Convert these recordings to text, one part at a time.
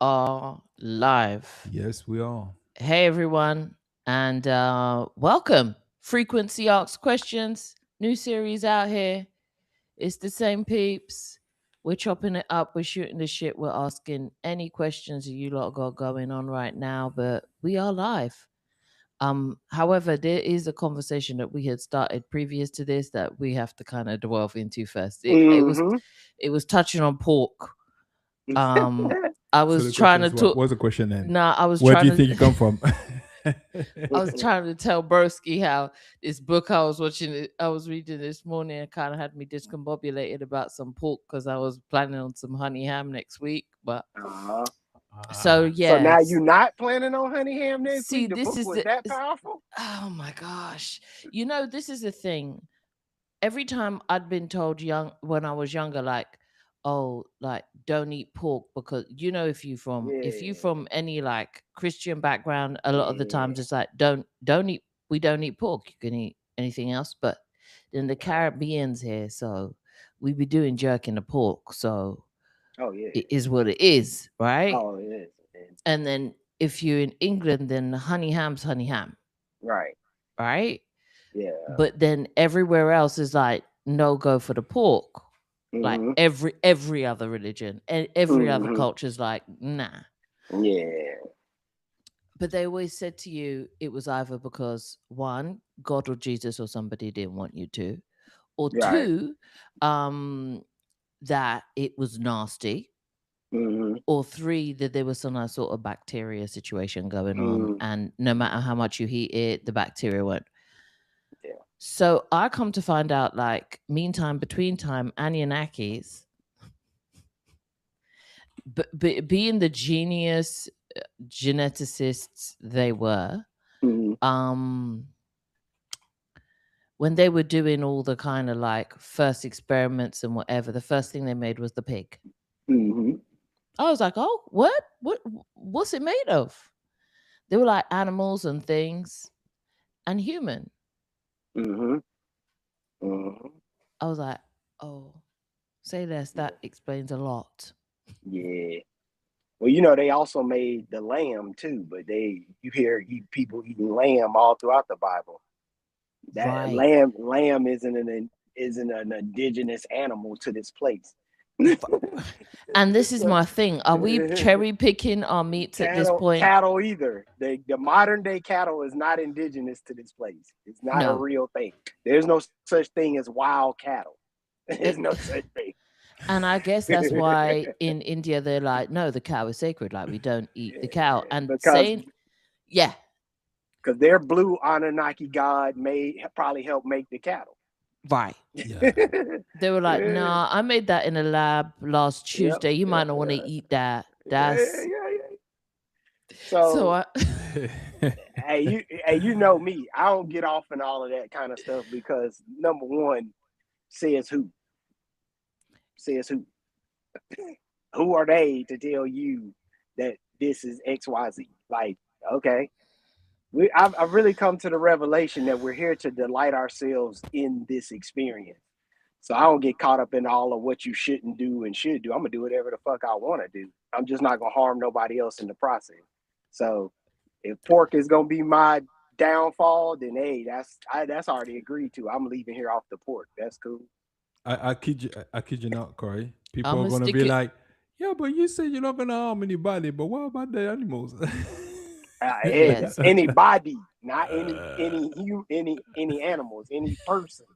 are live. Yes, we are. Hey, everyone, and welcome. Frequency Asks Questions, new series out here. It's the same peeps. We're chopping it up. We're shooting the shit. We're asking any questions that you lot got going on right now, but we are live. However, there is a conversation that we had started previous to this that we have to kind of delve into first. Mm-hmm. It was touching on pork. Um, I So was the trying question to is, what talk. was the question then? Nah, Where do you think you come from? I was trying to tell Broski how this book I was watching, I was reading this morning, it kind of had me discombobulated about some pork because I was planning on some honey ham next week. But uh so So now yes, you're not planning on honey ham next see, week? The this book is was the. that powerful? Oh my gosh, this is the thing. Every time I'd been told young when I was younger, like, oh, like don't eat pork because if you Yeah, from any like Christian background, a lot of the yeah. times it's like don't eat we don't eat pork. You can eat anything else, but then the Caribbeans here, so we be doing jerking the pork, so Oh yeah. it is what it is, right? Oh it is. And then if you're in England, then honey ham's honey ham, Right. right? Yeah. But then everywhere else is like no go for the pork. Like Mm-hmm. every other religion and every other Mm-hmm. culture is like nah. Yeah. But they always said to you it was either because one, God or Jesus or somebody didn't want you to, or Right. two, um, that it was nasty, Mm-hmm. or three, that there was some sort of bacteria situation going on, Mm. and no matter how much you heat it, the bacteria won't. Yeah. So I come to find out, like, meantime, between time, Anunnakis, being the genius geneticists they were, Mm-hmm. um, when they were doing all the kind of like first experiments and whatever, the first thing they made was the pig. Mm-hmm. I was like, oh, what? What's it made of? They were like animals and things and human. Mm-hmm. Mm-hmm. I was like, oh, say less. That explains a lot. Yeah. Well, they also made the lamb too, but you hear people eating lamb all throughout the Bible. That Right. lamb isn't an indigenous animal to this place. And this is So, my thing. Are we cherry picking our meats at this point? cattle either. The modern day cattle is not indigenous to this place. It's not a No. real thing. There's no such thing as wild cattle. There's It, no such thing. and I guess that's why in India they're like, no, the cow is sacred. Like, we don't eat the cow. And because saying, yeah, their blue Anunnaki god probably helped make the cattle. right. Yeah. They were like, Yeah, nah, I made that in a lab last yep, Tuesday. You yeah, might not want to eat that. yeah, That's yeah, yeah. so So I you know me, I don't get off in all of that kind of stuff because number one, says who? Says who? Who are they to tell you that this is XYZ? Like, okay. I've really come to the revelation that we're here to delight ourselves in this experience. So I don't get caught up in all of what you shouldn't do and should do. I'm gonna do whatever the fuck I want to do. I'm just not gonna harm nobody else in the process. So if pork is gonna be my downfall, then hey, that's already agreed to. I'm leaving here off the pork. That's cool. I kid you not, Corey. People I'm are gonna gonna stick be it. like, "Yeah, but you say you're not gonna harm anybody, but what about the animals?" Hey, Yes. anybody, not any animals, any persons.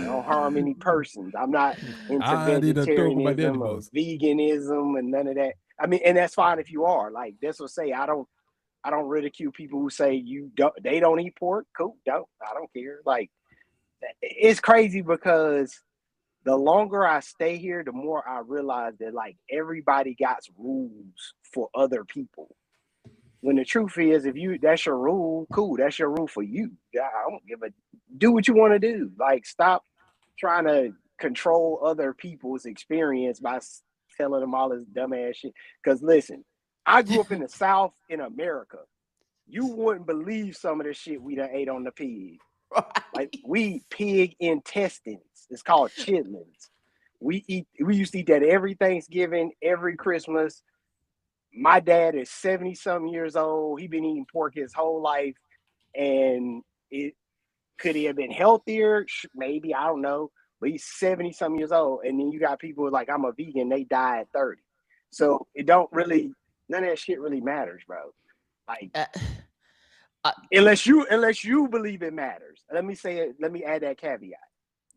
I don't harm any persons. I'm not into I didn't talk about the vegetarianism or animals. veganism and none of that. I mean, and that's fine if you are. Like this will say I don't ridicule people who say they don't eat pork. Cool, don't. I don't care. Like it's crazy because the longer I stay here, the more I realize that like everybody got rules for other people. When the truth is, if you that's your rule, cool. That's your rule for you. I don't give a do what you want to do. Like stop trying to control other people's experience by telling them all this dumbass shit. Because listen, I grew up in the South in America. You wouldn't believe some of the shit we done ate on the pig. Like Right. we eat pig intestines. It's called chitlins. We used to eat that every Thanksgiving, every Christmas. my dad is 70-something years old. He been eating pork his whole life, and could he have been healthier? Maybe, I don't know. But he's 70-something years old, and then you got people like, I'm a vegan. They die at 30. So it don't really, none of that shit really matters, bro. Like, unless you believe it matters. Let me say it. Let me add that caveat.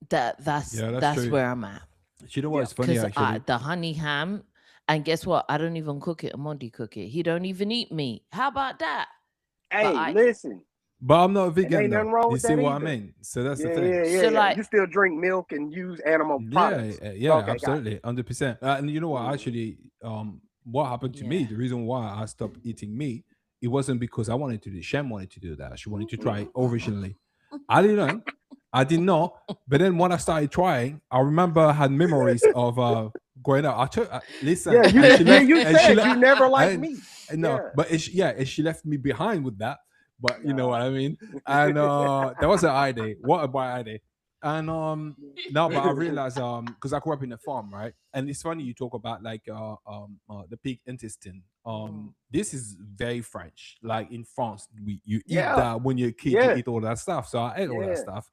That's true. where I'm at. You know what's funny, actually? The honey ham, and guess what? I don't even cook it. Omondi cook it. He don't even eat meat. How about that? Hey, listen. But I'm not a vegan. Ain't nothing wrong You with see that what either. I mean? So that's the thing. Yeah. So, like, you still drink milk and use animal products. Yeah, Okay, absolutely, 100%. And you know what? Actually, what happened to me? The reason why I stopped eating meat, it wasn't because I wanted to do. Shem wanted to do that. She wanted to try it originally. I didn't. I did not. But then when I started trying, I remember I had memories of growing up. Listen. Yeah, you said you never liked meat. No, but she left me behind with that. But you know what I mean? And that was an idea. What a bright idea. And no, but I realized because I grew up in a farm, right? And it's funny you talk about like the pig intestine. This is very French. Like in France, you eat that when you're a kid, you eat all that stuff. So I ate all that stuff.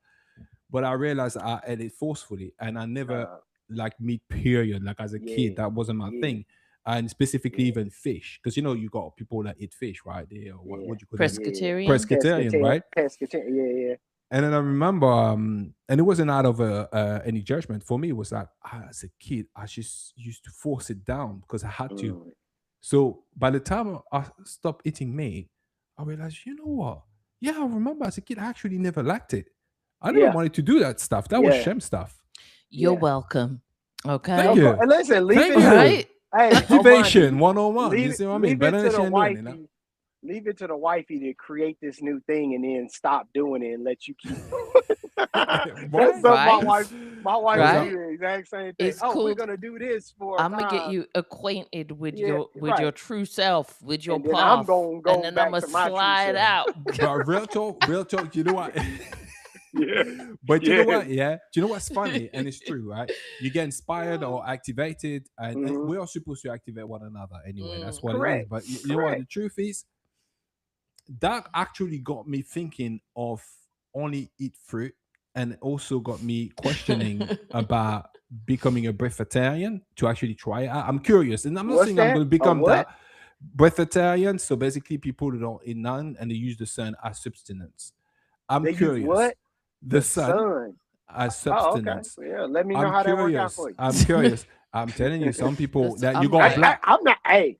But I realized I ate it forcefully, and I never like meat. Period. Like as a kid, that wasn't my thing. And specifically even fish, because you got people that eat fish, right? They what do you call them? Pescatarian, right? Pescatarian, yeah. And then I remember, and it wasn't out of any judgment. For me, it was like as a kid, I just used to force it down because I had to. So by the time I stopped eating meat, I realized, you know what? Yeah, I remember as a kid, I actually never liked it. I never wanted to do that stuff. That was Shem stuff. You're welcome. Okay. Thank you. Listen, leave it right. Hey, activation 101. You see what I mean? Leave it to the wifey to create this new thing and then stop doing it and let you keep. That's my wife. My wife do the exact same thing. It's cool. We're gonna do this for. I'm gonna get you acquainted with your true self, with your path, I'm gonna go and then I'm gonna slide out. But real talk. You know what? But you know what? Yeah. Do you know what's funny? And it's true, right? You get inspired or activated, and we are supposed to activate one another anyway. That's what it is. But you know what? The truth is, that actually got me thinking of only eat fruit, and also got me questioning about becoming a breatharian to actually try it out. I'm curious, and I'm not saying I'm going to become that. Breatharian, so basically people who don't eat none and they use the sun as sustenance. I'm curious. What? The sun as substance. Okay. Yeah, let me know how that works out for you. I'm curious. I'm telling you, some people that you got black. I'm not. Hey,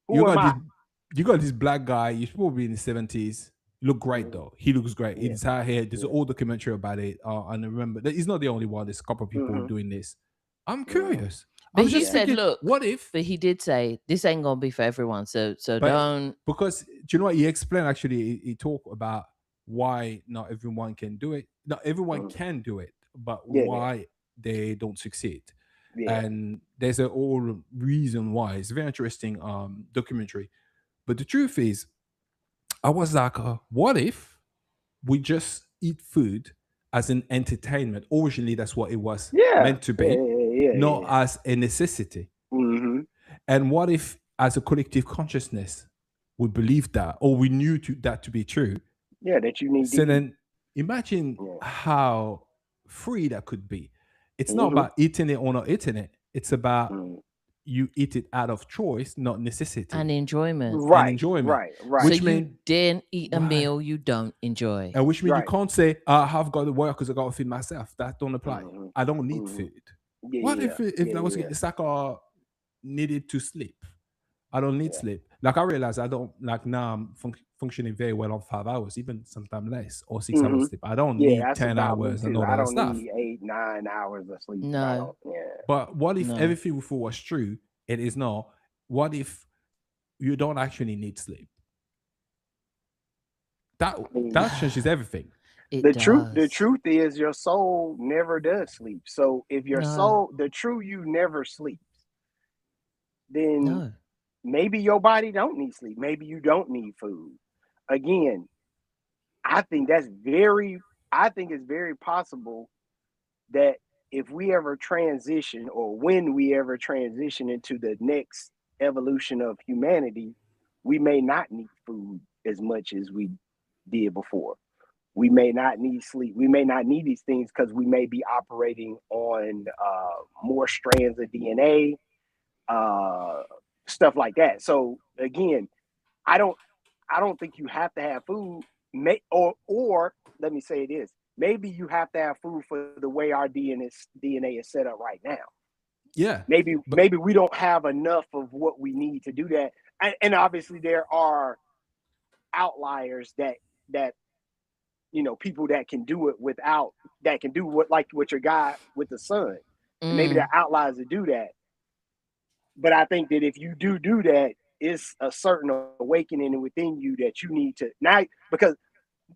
you got this black guy. He's probably in the 70s. Look great though. He looks great. He's out here. There's all documentary about it. And I remember that he's not the only one. There's a couple of people doing this. I'm curious. But he said, "Look, what if?" But he did say this ain't gonna be for everyone. So don't. Because do you know what he explained? Actually, he talked about why not everyone can do it. Not everyone can do it, but why they don't succeed. And there's a whole reason why. It's a very interesting documentary. But the truth is, I was like, what if we just eat food as an entertainment? Originally, that's what it was meant to be, not as a necessity. And what if, as a collective consciousness, we believe that, or we knew that to be true? Yeah, that you need. So then, imagine how free that could be. It's not about eating it or not eating it. It's about you eat it out of choice, not necessity. And enjoyment. Right. Which means you didn't eat a meal you don't enjoy. And which means you can't say, I have got to work because I got to feed myself. That don't apply. I don't need food. What if that was it's like I needed to sleep? I don't need sleep. Like I realize I don't, like now I'm functioning very well on 5 hours, even sometimes less, or 6 hours sleep. I don't need 10 hours and all that stuff. I don't need 8-9 hours of sleep. No. But what if everything we thought was true, it is not? What if you don't actually need sleep? That changes everything. The truth is your soul never does sleep. So if your soul, the true you never sleeps, then maybe your body don't need sleep. Maybe you don't need food. Again, I think it's very possible that if we ever transition, or when we ever transition into the next evolution of humanity, we may not need food as much as we did before. We may not need sleep. We may not need these things because we may be operating on more strands of DNA, stuff like that. So again, I don't think you have to have food. Or let me say this: maybe you have to have food for the way our DNA is set up right now. Yeah. Maybe But we don't have enough of what we need to do that. And obviously there are outliers that people that can do it without, that can do what your guy with the sun. And maybe there are outliers that do that. But I think that if you do that, it's a certain awakening within you that you need to now, because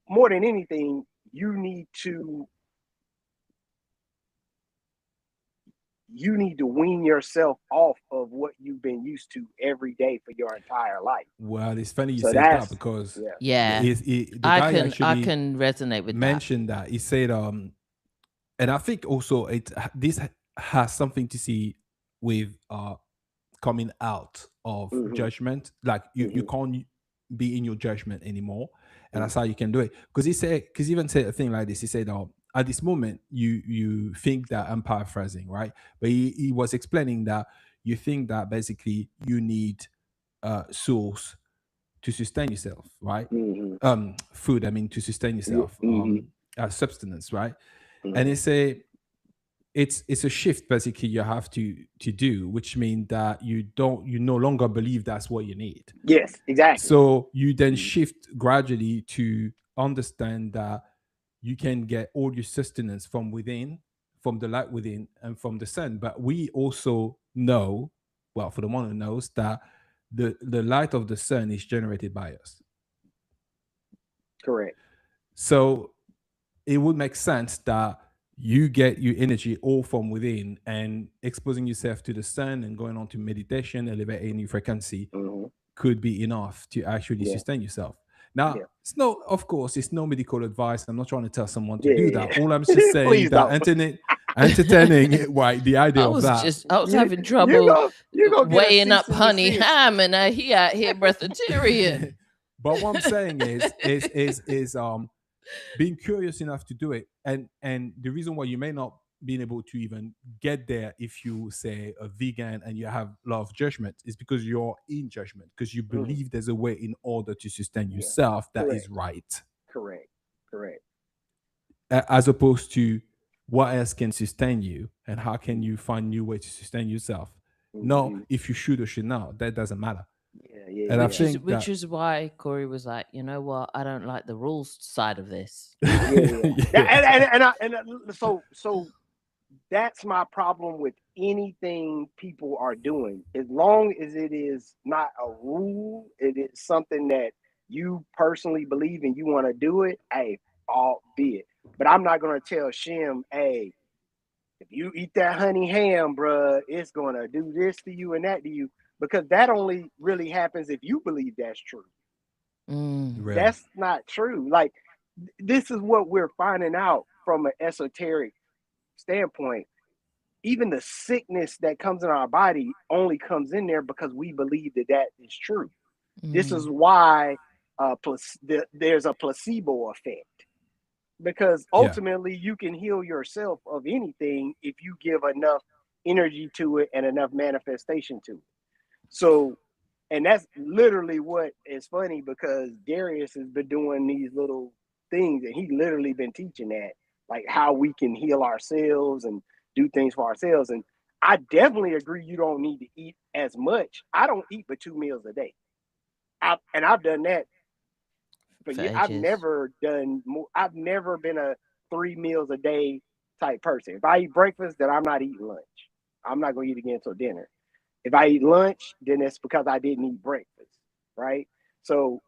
more than anything, you need to wean yourself off of what you've been used to every day for your entire life. well, it's funny you So said that that's because Yeah. the I guy can actually resonate with that. mentioned that. He said, and I think also this has something to see with coming out of judgment. Like you can't be in your judgment anymore, and that's how you can do it. Because he even said a thing like this. He said, at this moment, you think that, I'm paraphrasing, right? But he was explaining that you think that basically you need source to sustain yourself, right? Food, I mean, to sustain yourself, substance, right? And they say it's a shift basically you have to do, which means that you no longer believe that's what you need. Yes, exactly. So you then shift gradually to understand that you can get all your sustenance from within, from the light within, and from the sun. But we also know, well, for the one who knows, that the light of the sun is generated by us. Correct. So it would make sense that you get your energy all from within, and exposing yourself to the sun and going on to meditation, elevating your frequency could be enough to actually sustain yourself. Now, it's no, of course, it's no medical advice. I'm not trying to tell someone to do that. All I'm just saying Please that don't. entertaining right, the idea of that. I was having trouble you gonna get a weighing up cease and Honey desist. Ham, and he out here breatharian. But what I'm saying is being curious enough to do it, and the reason why you may not be able to even get there if you say a vegan and you have a lot of judgment is because you're in judgment, because you believe there's a way in order to sustain yourself that is right. Correct. As opposed to what else can sustain you and how can you find new way to sustain yourself. No, if you should or should not, that doesn't matter. And which is why Corey was like, you know what, I don't like the rules side of this. So that's my problem with anything people are doing. As long as it is not a rule, it is something that you personally believe and you want to do it, hey, albeit. But I'm not going to tell Shem, hey, if you eat that honey ham, bruh, it's going to do this to you and that to you. Because that only really happens if you believe that's true. That's not true. Like, this is what we're finding out from an esoteric standpoint. Even the sickness that comes in our body only comes in there because we believe that is true. This is why there's a placebo effect. Because ultimately you can heal yourself of anything if you give enough energy to it and enough manifestation to it. So, and that's literally what is funny, because Darius has been doing these little things and he literally been teaching that, like how we can heal ourselves and do things for ourselves. And I definitely agree you don't need to eat as much. I don't eat but 2 meals a day. I've done that. But I've never done more. I've never been a 3 meals a day type person. If I eat breakfast, then I'm not eating lunch. I'm not going to eat again until dinner. If I eat lunch, then it's because I didn't eat breakfast, right? So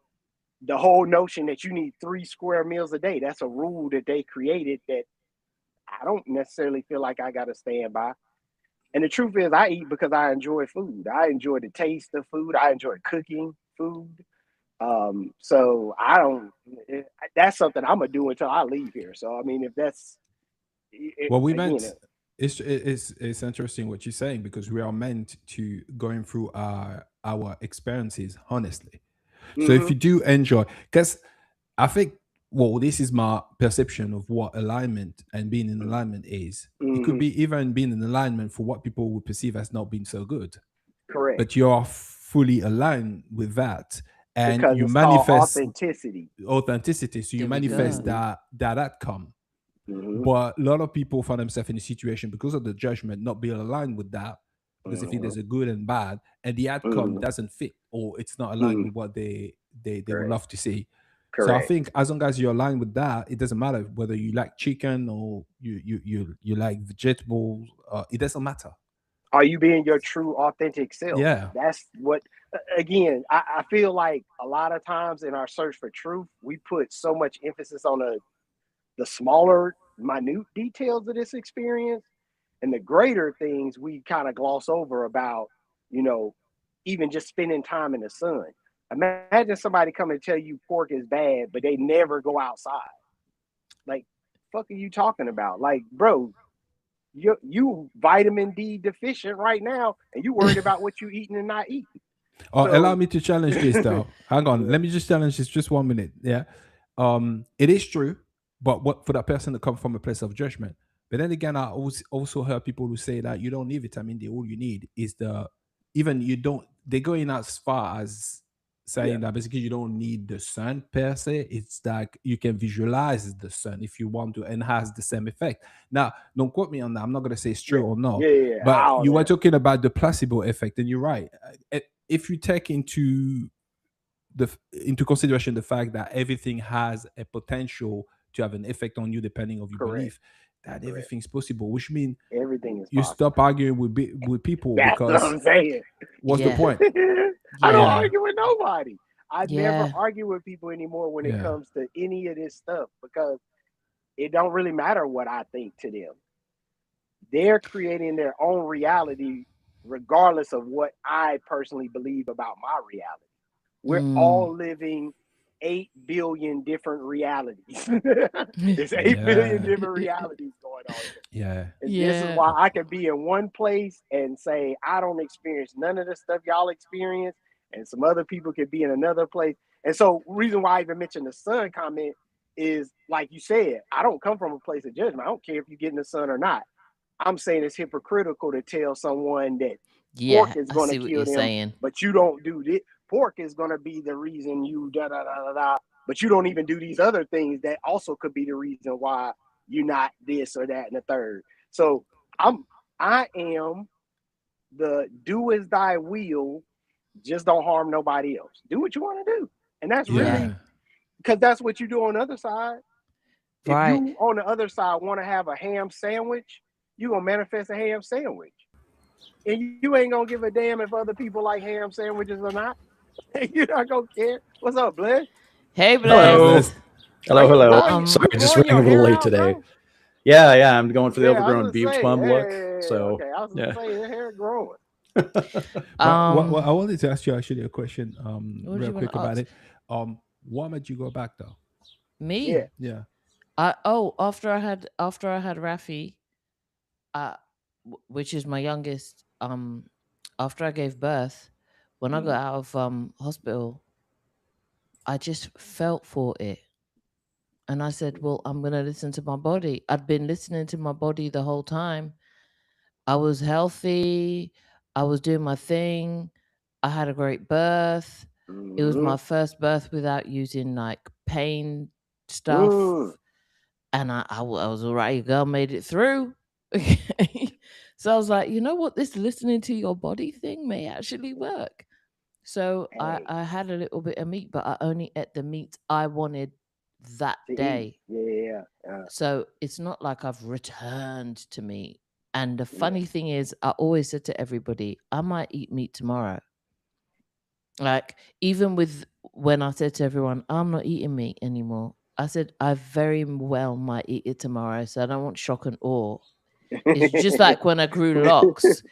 the whole notion that you need 3 square meals a day, that's a rule that they created that I don't necessarily feel like I got to stand by. And the truth is, I eat because I enjoy food. I enjoy the taste of food. I enjoy cooking food. So that's something I'm gonna do until I leave here. So I mean, if that's well, we meant It's interesting what you're saying because we are meant to going through our experiences honestly. So if Mm-hmm. you do enjoy, because I think, well, this is my perception of what alignment and being in alignment is. It could Mm-hmm. be even being in alignment for what people would perceive as not being so good, Correct. but you're fully aligned with that, and Because you it's called manifest authenticity. authenticity. So you There we manifest go. Mm-hmm. that outcome. Mm-hmm. But a lot of people find themselves in a situation because of the judgment not being aligned with that, because they think Mm-hmm. there's a good and bad, and the outcome Mm-hmm. doesn't fit or it's not aligned Mm-hmm. with what they would Correct. love to see. So I Correct. think as long as you're aligned with that, it doesn't matter whether you like chicken or you like vegetables. It doesn't matter. Are you being your true authentic self? Yeah. That's what, again, I feel like a lot of times in our search for truth, we put so much emphasis on the smaller, minute details of this experience, and the greater things we kind of gloss over about, you know, even just spending time in the sun. Imagine somebody coming to tell you pork is bad, but they never go outside. Like, fuck are you talking about? Like, bro, you vitamin D deficient right now, and you worried about what you eating and not eating. Allow So, me to challenge this though. Hang on, yeah, let me just challenge this just 1 minute. Yeah, it is true, but what for that person to come from a place of judgment. But then again, I also heard people who say that you don't need vitamin D. All you need is the even you don't. They're going as far as yeah, saying that basically you don't need the sun per se. It's like you can visualize the sun if you want to, and has the same effect. Now, don't quote me on that. I'm not going to say it's yeah, true or not. yeah, yeah, But all you were that. talking about the placebo effect, and you're right. If you take into consideration the fact that everything has a potential to have an effect on you depending of your Correct, belief, that correct. everything's possible, which means Everything is you possible. stop arguing with people That's what because I'm saying. what's the Yeah. point? I don't Yeah, Yeah. argue with nobody. I never Yeah. argue with people anymore when it yeah, comes to any of this stuff because it don't really matter what I think to them. They're creating their own reality regardless of what I personally believe about my reality. We're Mm. all living 8 billion different realities. It's 8 billion yeah, different realities going on here. yeah, And this is Yeah. why I can be in one place and say, I don't experience none of the stuff y'all experience. And some other people could be in another place. And so, reason why I even mentioned the sun comment is like you said, I don't come from a place of judgment. I don't care if you get in the sun or not. I'm saying it's hypocritical to tell someone that pork Yeah. is I going to see what kill you're them, saying. but you don't do this. Pork is going to be the reason you da da da da da, but you don't even do these other things that also could be the reason why you're not this or that and the third. So I'm I am the do as thy will, just don't harm nobody else. Do what you want to do. And that's Yeah. really yeah, because that's what you do on the other side. If Right. you on the other side want to have a ham sandwich, you're gonna manifest a ham sandwich. And you ain't gonna give a damn if other people like ham sandwiches or not. You're not gonna care. What's up, Bless? Hey, hey Bless. Hello. blessed. Are Hello, you hello. growing Um. Sorry, you just growing running a your little hair late out, today. bro? Yeah, yeah, I'm going for the Yeah, I overgrown was beach gonna say, bum look. hey, So, okay. I was gonna yeah. say your hair growing. But what Um. I wanted to ask you actually a question, What do real you want quick to about ask it. Why made you go back though? Yeah. me? Yeah. After I had Rafi, uh, which is my youngest. After I gave birth, when I got Mm, out of hospital, I just felt for it. And I said, mm, well, I'm going to listen to my body. I'd been listening to my body the whole time. I was healthy. I was doing my thing. I had a great birth. It was mm, my first birth without using like pain mm. stuff. And I was all right. Your girl made it through. So I was like, you know what? This listening to your body thing may actually work. So I, Hey, I had a little bit of meat, but I only ate the meat I wanted that to eat. day. Yeah, So it's not like I've returned to meat. And the yeah. funny thing is, I always said to everybody, I might eat meat tomorrow. Like, even with when I said to everyone, I'm not eating meat anymore, I said, I very well might eat it tomorrow. So I don't want shock and awe. It's just like when I grew locks.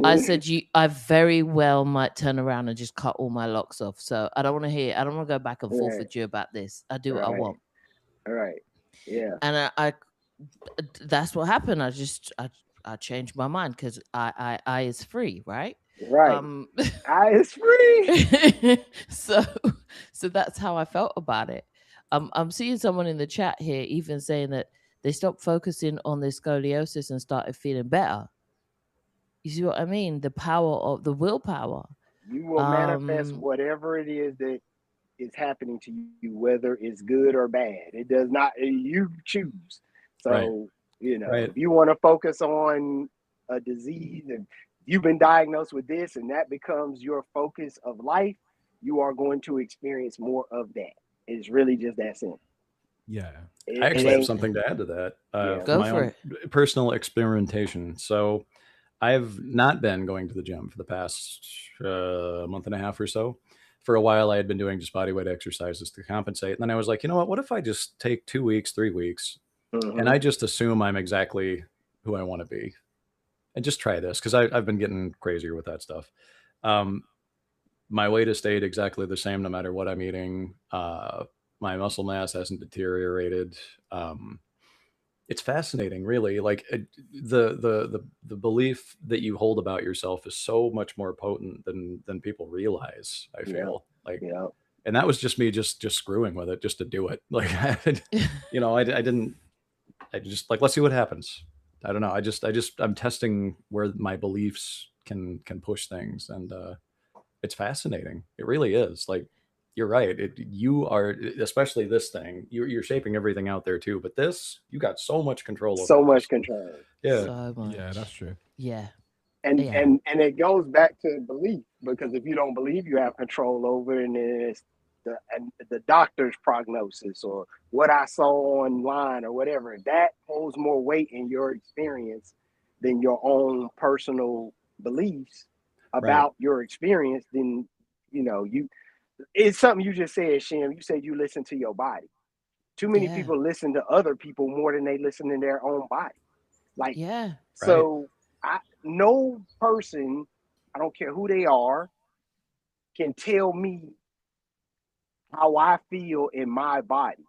I said, I very well might turn around and just cut all my locks off. So I don't want to hear, I don't want to go back and forth Right, with you about this. I do what I right, want. right. Yeah. And that's what happened. I I changed my mind because I is free, right? Right. I is free. so that's how I felt about it. I'm seeing someone in the chat here even saying that they stopped focusing on their scoliosis and started feeling better. You see what I mean? The power of the willpower. You will manifest whatever it is that is happening to you, whether it's good or bad. It does not, you choose. So, if you want to focus on a disease and you've been diagnosed with this and that becomes your focus of life, you are going to experience more of that. It's really just that simple. Yeah. I actually have something to add to that. Go my for own personal experimentation. So I've not been going to the gym for the past month and a half or so. For a while, I had been doing just body weight exercises to compensate. And then I was like, you know what if I just take 2 weeks, 3 weeks, and I just assume I'm exactly who I want to be and just try this, because I've been getting crazier with that stuff. My weight has stayed exactly the same no matter what I'm eating. My muscle mass hasn't deteriorated. It's fascinating, really. Like the belief that you hold about yourself is so much more potent than people realize. I feel and that was just me just screwing with it just to do it. Like I didn't. I just like, let's see what happens. I don't know. I'm testing where my beliefs can push things, and it's fascinating. It really is. Like, you're right. You are, especially this thing. You're shaping everything out there too. But this, you got so much control over. So much control. Yeah. So much. Yeah, that's true. Yeah. And it goes back to belief, because if you don't believe you have control over it, and it's the doctor's prognosis or what I saw online or whatever, that holds more weight in your experience than your own personal beliefs about your experience. Then it's something you just said, Shem. You said you listen to your body. Too many people listen to other people more than they listen to their own body. Like, so no person, I don't care who they are, can tell me how I feel in my body.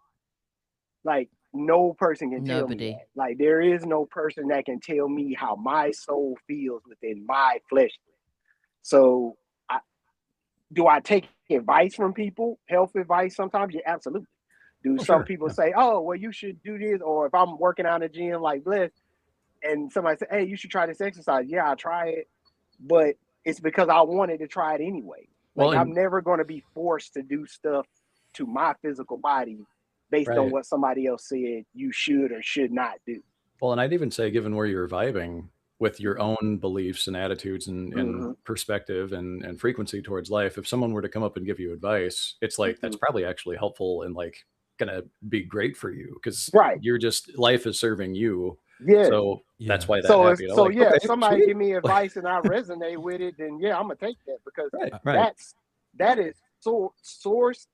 Like, no person can tell me that. Like, there is no person that can tell me how my soul feels within my flesh. So do I take advice from people, health advice sometimes? Yeah, absolutely. Do some people say, oh, well, you should do this? Or if I'm working out in the gym like Bliss, and somebody say, hey, you should try this exercise. Yeah, I try it. But it's because I wanted to try it anyway. Like, I'm never going to be forced to do stuff to my physical body based on what somebody else said you should or should not do. Well, and I'd even say, given where you're vibing with your own beliefs and attitudes and perspective and frequency towards life, if someone were to come up and give you advice, it's like, that's probably actually helpful and like gonna be great for you, because you're just, life is serving you. Yeah. So that's why that happened. So like, if somebody give me advice and I resonate with it, then yeah, I'm gonna take that, because that is source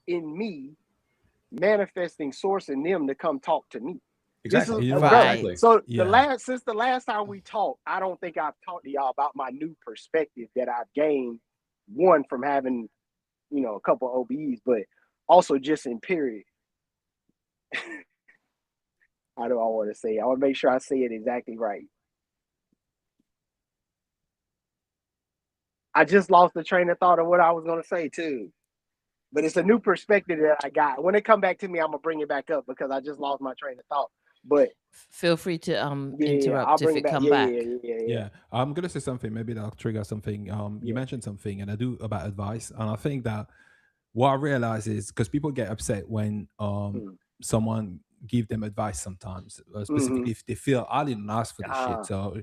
in me manifesting source in them to come talk to me. Exactly. So since the last time we talked, I don't think I've talked to y'all about my new perspective that I've gained, one from having, a couple of OBEs, but also just in period. How do I want to say it? I want to make sure I say it exactly right. I just lost the train of thought of what I was going to say too. But it's a new perspective that I got. When it come back to me, I'm going to bring it back up, because I just lost my train of thought. But feel free to interrupt if it come back. Yeah. I'm going to say something. Maybe that'll trigger something. You mentioned something, and I do, about advice. And I think that what I realize is, because people get upset when someone give them advice sometimes, specifically if they feel, I didn't ask for this shit, so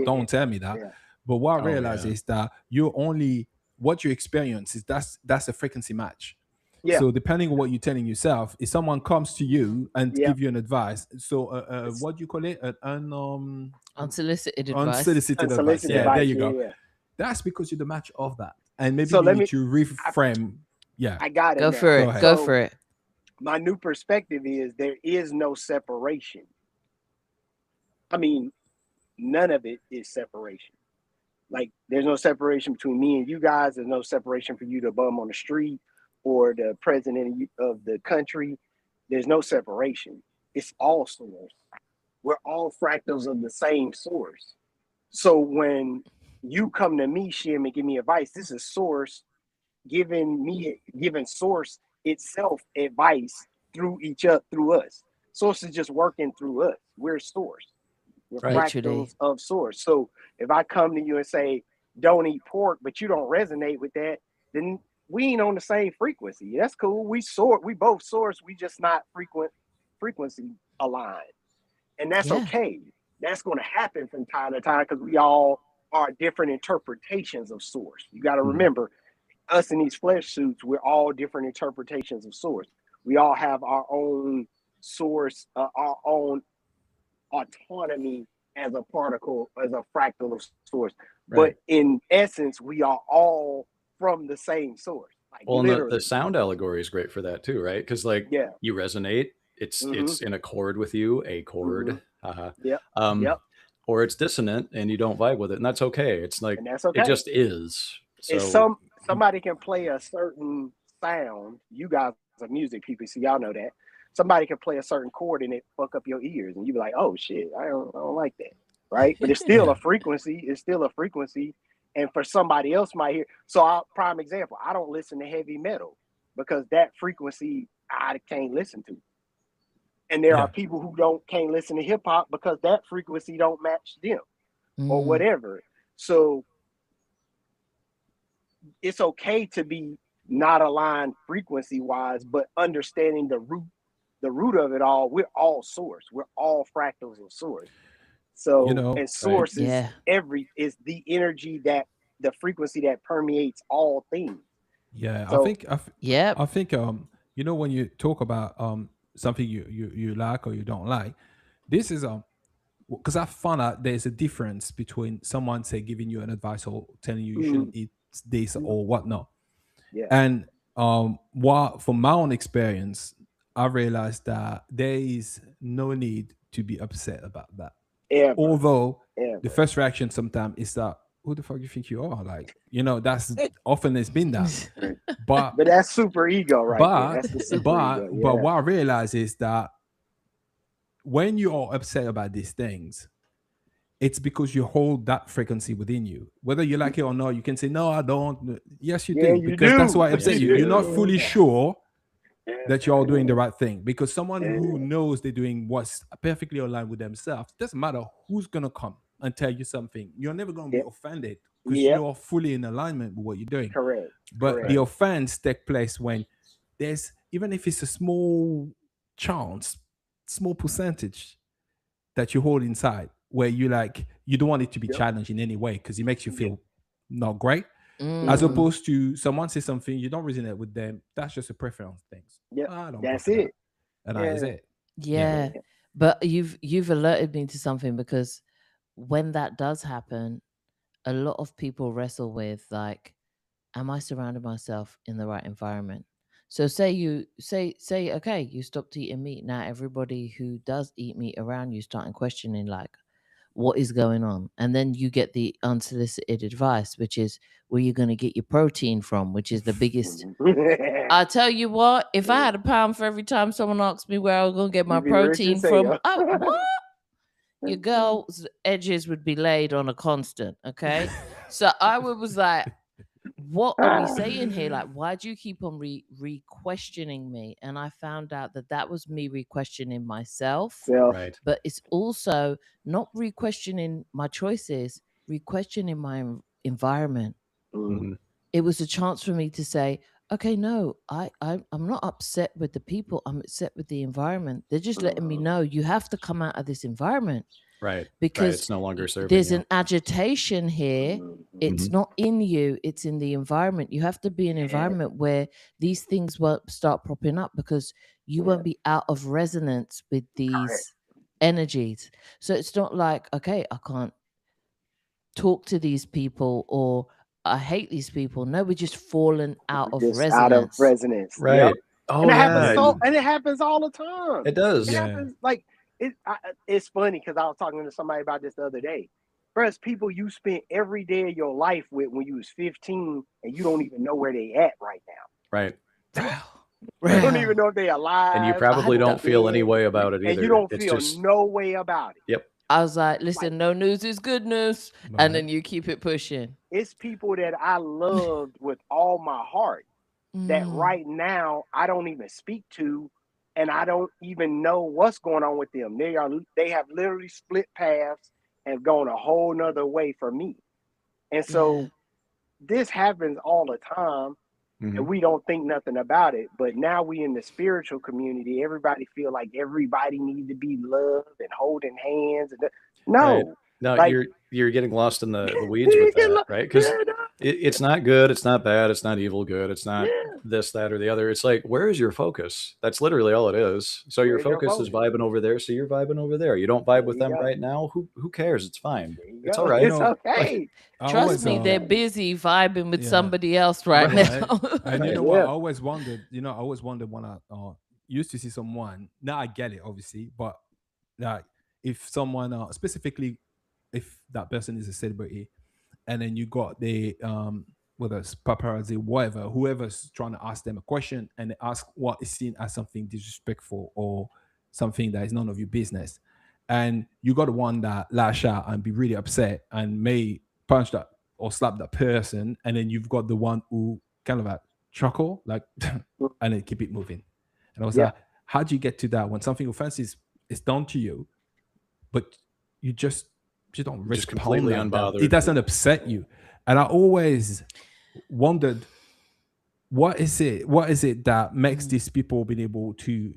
don't tell me that. But what I realize is that what you experience is that's a frequency match. So depending on what you're telling yourself, if someone comes to you and give you an advice, so what do you call it? Unsolicited advice. Unsolicited advice. Yeah, there you go. That's because you're the match of that, and maybe you need to reframe. I got it. Go for it. Go for it. My new perspective is, there is no separation. I mean, none of it is separation. Like, there's no separation between me and you guys. There's no separation for you to bum on the street or the president of the country. There's no separation. It's all source. we're all fractals of the same source. So when you come to me, Shem, and give me advice, this is source giving source itself advice through us. Source is just working through us. We're source. We're fractals of source. So if I come to you and say, don't eat pork, but you don't resonate with that, then we ain't on the same frequency. That's cool. We both source, we just not frequency aligned. And that's okay. That's going to happen from time to time because we all are different interpretations of source. You got to remember, us in these flesh suits, we're all different interpretations of source. We all have our own source, our own autonomy as a particle, as a fractal of source. Right. But in essence, we are all from the same source. Like, well, and the sound allegory is great for that too, right? Because you resonate. It's in accord with you, a chord. Or it's dissonant and you don't vibe with it, and that's okay. It's like, and that's okay. It just is. So somebody can play a certain sound. You guys are music people, so y'all know that. Somebody can play a certain chord and it fuck up your ears, and you be like, "Oh shit, I don't like that," right? But it's still a frequency. It's still a frequency, and for somebody else might hear. So, prime example, I don't listen to heavy metal because that frequency I can't listen to, and there are people who can't listen to hip hop because that frequency don't match them, or whatever. So it's okay to be not aligned frequency wise, but understanding the root of it all. We're all source. We're all fractals of source. So, and source is is the energy, that the frequency that permeates all things. Yeah. So, I think when you talk about something you like or you don't like, this is because I found out there's a difference between someone, say, giving you an advice or telling you shouldn't eat this or whatnot. Yeah. And from my own experience, I realized that there is no need to be upset about that. Although the first reaction sometimes is that, who the fuck do you think you are? Like, that's often it's been that. But that's super ego, right? That's the super ego. Yeah. But what I realize is that when you are upset about these things, it's because you hold that frequency within you. Whether you like it or not, you can say, no, I don't. Yes, you do. Because that's why upset you. You're not fully sure that you're all doing the right thing. Because someone who knows they're doing what's perfectly aligned with themselves, it doesn't matter who's going to come and tell you something. You're never going to be offended because you're fully in alignment with what you're doing. Correct. But the offense takes place when there's, even if it's a small chance, small percentage that you hold inside, where you don't want it to be challenged in any way because it makes you feel not great. As opposed to someone says something, you don't resonate with them. That's just a preference thing. Yeah, that's it. And that is it. Yeah. But you've alerted me to something, because when that does happen, a lot of people wrestle with, like, am I surrounding myself in the right environment? So say you say, okay, you stopped eating meat. Now everybody who does eat meat around you starting questioning, like, what is going on? And then you get the unsolicited advice, which is where you're going to get your protein from, which is the biggest. I tell you what, if I had £1 for every time someone asked me where I was going to get my protein from, what? Your girl's edges would be laid on a constant, okay? So I was like, what are we saying here? Like, why do you keep on re-questioning me? And I found out that was me re-questioning myself. Right. But it's also not re-questioning my choices, re-questioning my environment. Mm-hmm. It was a chance for me to say, okay, no, I'm not upset with the people. I'm upset with the environment. They're just letting me know you have to come out of this environment. Right. Because it's no longer serving there's you. an agitation here. It's not in you, it's in the environment. You have to be in an environment where these things won't start propping up, because you won't be out of resonance with these energies. So it's not like, okay, I can't talk to these people or I hate these people. No, we're just falling out of resonance. Out of resonance. Right. Yep. Oh, and it happens all the time. It does. It happens, like, it's funny because I was talking to somebody about this the other day. First, people you spent every day of your life with when you was 15, and you don't even know where they at right now. Right. You don't even know if they're alive. And you probably don't feel any way about it either. And you don't It's feel just, no way about it. Yep. I was like, listen, no news is good news. Right. And then you keep it pushing. It's people that I loved with all my heart that right now I don't even speak to, and I don't even know what's going on with them. They have literally split paths and gone a whole nother way for me. And so this happens all the time. And we don't think nothing about it, but now we in the spiritual community, everybody feel like everybody needs to be loved and holding hands. And no, right. No, like, you're getting lost in the weeds with that, right? Because it's not good, it's not bad, it's not evil good, it's not this, that, or the other. It's like, where is your focus? That's literally all it is. So your focus is vibing over there, so you're vibing over there. You don't vibe with them right now. Who cares? It's fine. It's all right. It's okay. Trust me, they're busy vibing with somebody else right now. And you know what? I always wondered, when I used to see someone, now I get it, obviously, but like if someone, specifically if that person is a celebrity, and then you got the, whether it's paparazzi, whatever, whoever's trying to ask them a question and they ask what is seen as something disrespectful or something that is none of your business. And you got the one that lash out and be really upset and may punch that or slap that person, and then you've got the one who kind of like chuckle, like, and then keep it moving. And I was like, how do you get to that when something offensive is done to you, but you just don't just completely unbothered? It doesn't upset you. And I always wondered, what is it that makes these people being able to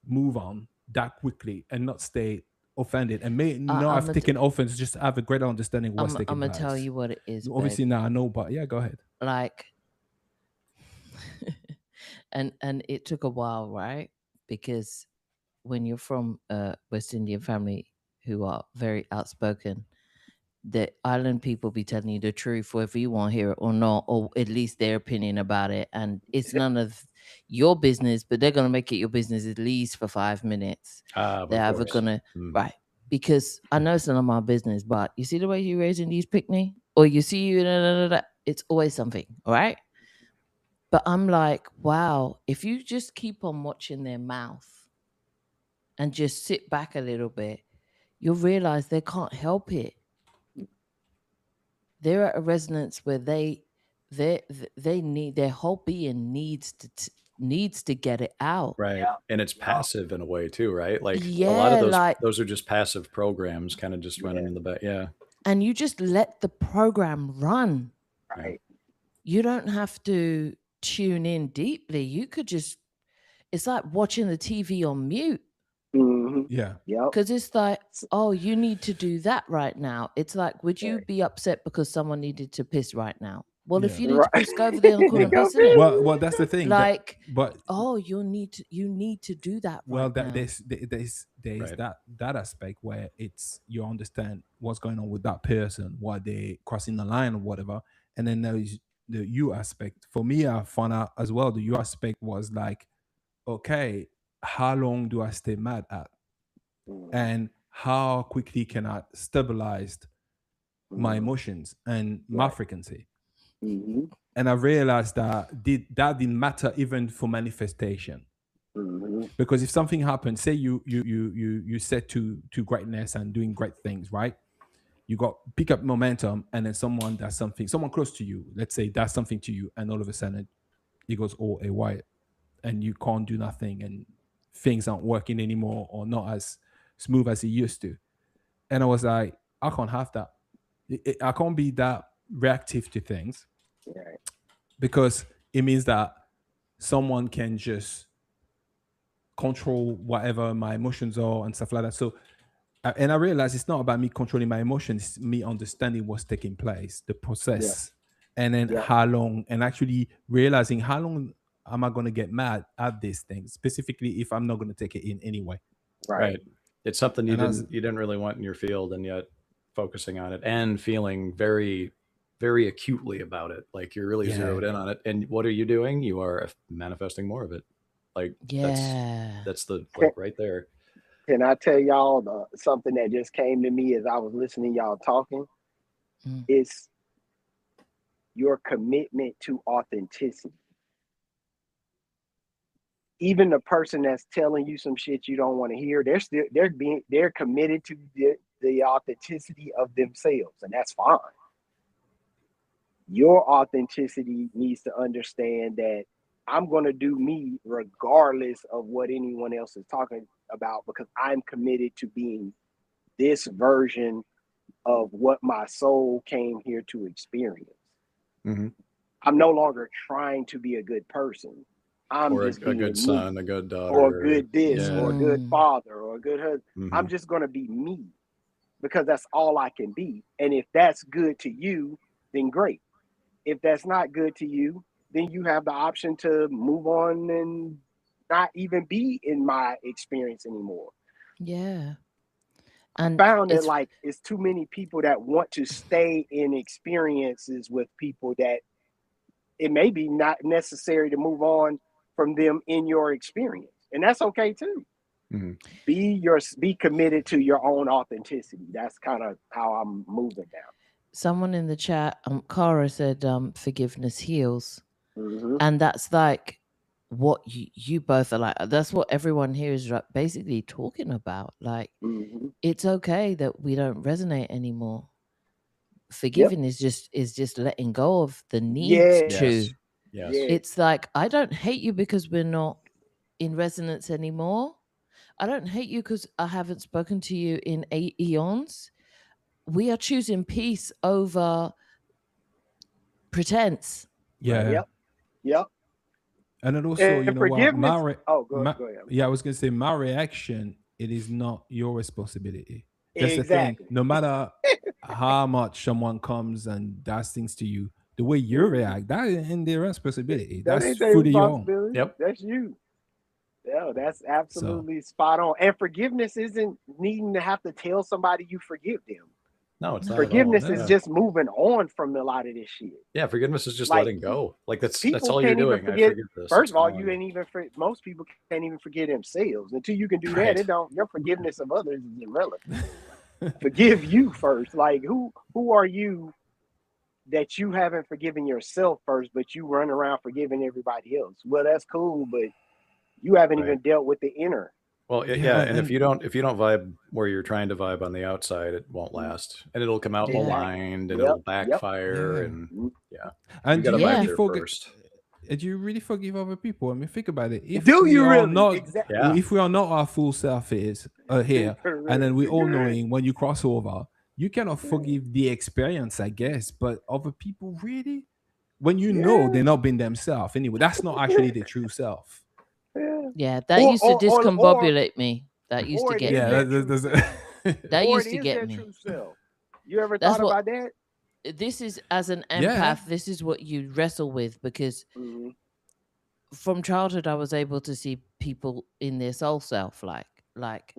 move on that quickly and not stay offended and may not have taken offense, just have a greater understanding of what's taking place? I'm gonna tell you what it is. Obviously, now I know, but yeah, go ahead. Like, and it took a while, right? Because when you're from a West Indian family who are very outspoken, the island people be telling you the truth, whether you want to hear it or not, or at least their opinion about it. And it's none of your business, but they're going to make it your business at least for 5 minutes. They're either going to, right. Because I know it's none of my business, but you see the way you're raising these picnic, or you see you, it's always something, all right? But I'm like, wow, if you just keep on watching their mouth and just sit back a little bit, you'll realize they can't help it. They're at a resonance where they need, their whole being needs to get it out. Right. And it's passive in a way too, right? Like a lot of those are just passive programs kind of just running in the back. Yeah. And you just let the program run. Right. You don't have to tune in deeply. You could just, it's like watching the TV on mute. Yeah. Because it's like, oh, you need to do that right now. It's like, would you be upset because someone needed to piss right now? Well, if you need to piss, go over there and call them piss. Well, that's the thing. Like, but you need to do that. Well, right now. there's that aspect where it's, you understand what's going on with that person, why they crossing the line or whatever, and then there is the you aspect. For me, I found out as well. The you aspect was like, okay, how long do I stay mad at? And how quickly can I stabilize my emotions and my frequency? And I realized that didn't matter even for manifestation. Because if something happens, say you set to greatness and doing great things, right? You got pick up momentum, and then someone does something, someone close to you, let's say, does something to you, and all of a sudden it goes all awry, and you can't do nothing, and things aren't working anymore, or not as smooth as it used to. And I was like, I can't have that. I can't be that reactive to things, because it means that someone can just control whatever my emotions are and stuff like that. So, and I realized it's not about me controlling my emotions, it's me understanding what's taking place, the process, and then how long, and actually realizing how long am I going to get mad at these things, specifically if I'm not going to take it in anyway. Right. It's something you didn't really want in your field, and yet focusing on it and feeling very, very acutely about it. Like you're really zeroed in on it. And what are you doing? You are manifesting more of it. Like that's the right there. Can I tell y'all something that just came to me as I was listening to y'all talking? It's your commitment to authenticity. even the person that's telling you some shit you don't want to hear, they're committed to the authenticity of themselves, and that's fine. Your authenticity needs to understand that I'm going to do me regardless of what anyone else is talking about, because I'm committed to being this version of what my soul came here to experience. Mm-hmm. I'm no longer trying to be a good person. I'm Or just a being good me, son, a good daughter, or a good this, yeah. or a good father, or a good husband. Mm-hmm. I'm just going to be me, because that's all I can be. And if that's good to you, then great. If that's not good to you, then you have the option to move on and not even be in my experience anymore. Yeah. And I found that like it's too many people that want to stay in experiences with people that it may be not necessary to move on from them in your experience. And that's okay too. Mm-hmm. Be committed to your own authenticity. That's kind of how I'm moving now. Someone in the chat, Cara said, forgiveness heals. Mm-hmm. And that's like what you both are like. That's what everyone here is basically talking about. Like, it's okay that we don't resonate anymore. Forgiving is just letting go of the need to. Yes. It's like, I don't hate you because we're not in resonance anymore. I don't hate you because I haven't spoken to you in 8 eons. We are choosing peace over pretense. Yeah. Yep. And then also, and you know what? Go ahead. Yeah, I was gonna say my reaction. It is not your responsibility. That's exactly. the thing. No matter how much someone comes and does things to you, the way you react, that ain't their responsibility. That That's ain't their fully your own. responsibility. Yep. That's you. Yeah, that's absolutely spot on. And forgiveness isn't needing to have to tell somebody you forgive them. No, it's not. Forgiveness at all. is just moving on from a lot of this shit. Yeah, forgiveness is just Like, letting go. Like that's people all you're can't even doing. forget. I forgive this. First It's of all, gone. you ain't even. Most people can't even forget themselves. Until you can do Right. that, it don't. Your forgiveness of others is irrelevant. Forgive you first. Like who are you that you haven't forgiven yourself first, but you run around forgiving everybody else? Well, that's cool, but you haven't even dealt with the inner. Well, yeah, and if you don't vibe where you're trying to vibe on the outside, it won't last, and it'll come out maligned, and it'll backfire, and And you got to vibe there forget. first. Do you really forgive other people? I mean, think about it. If Do we you are really? not, Exactly. if we are not our full self here, and then we all knowing when you cross over, you cannot forgive the experience, I guess. But other people, really, when you know they're not being themselves anyway, that's not actually the true self. Yeah, that used to discombobulate me. That used to get me. That used to get me. True self. You ever thought about that? This is, as an empath, this is what you wrestle with, because from childhood I was able to see people in their soul self, like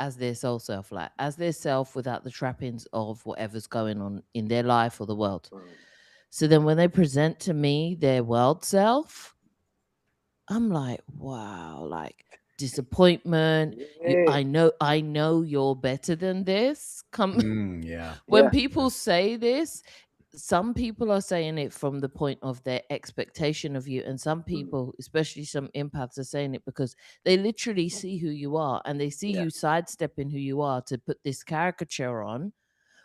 as their soul self, like as their self without the trappings of whatever's going on in their life or the world. So then when they present to me their world self, I'm like, wow, like disappointment. I know you're better than this. When people say this, some people are saying it from the point of their expectation of you, and some people, especially some empaths, are saying it because they literally see who you are, and they see you sidestepping who you are to put this caricature on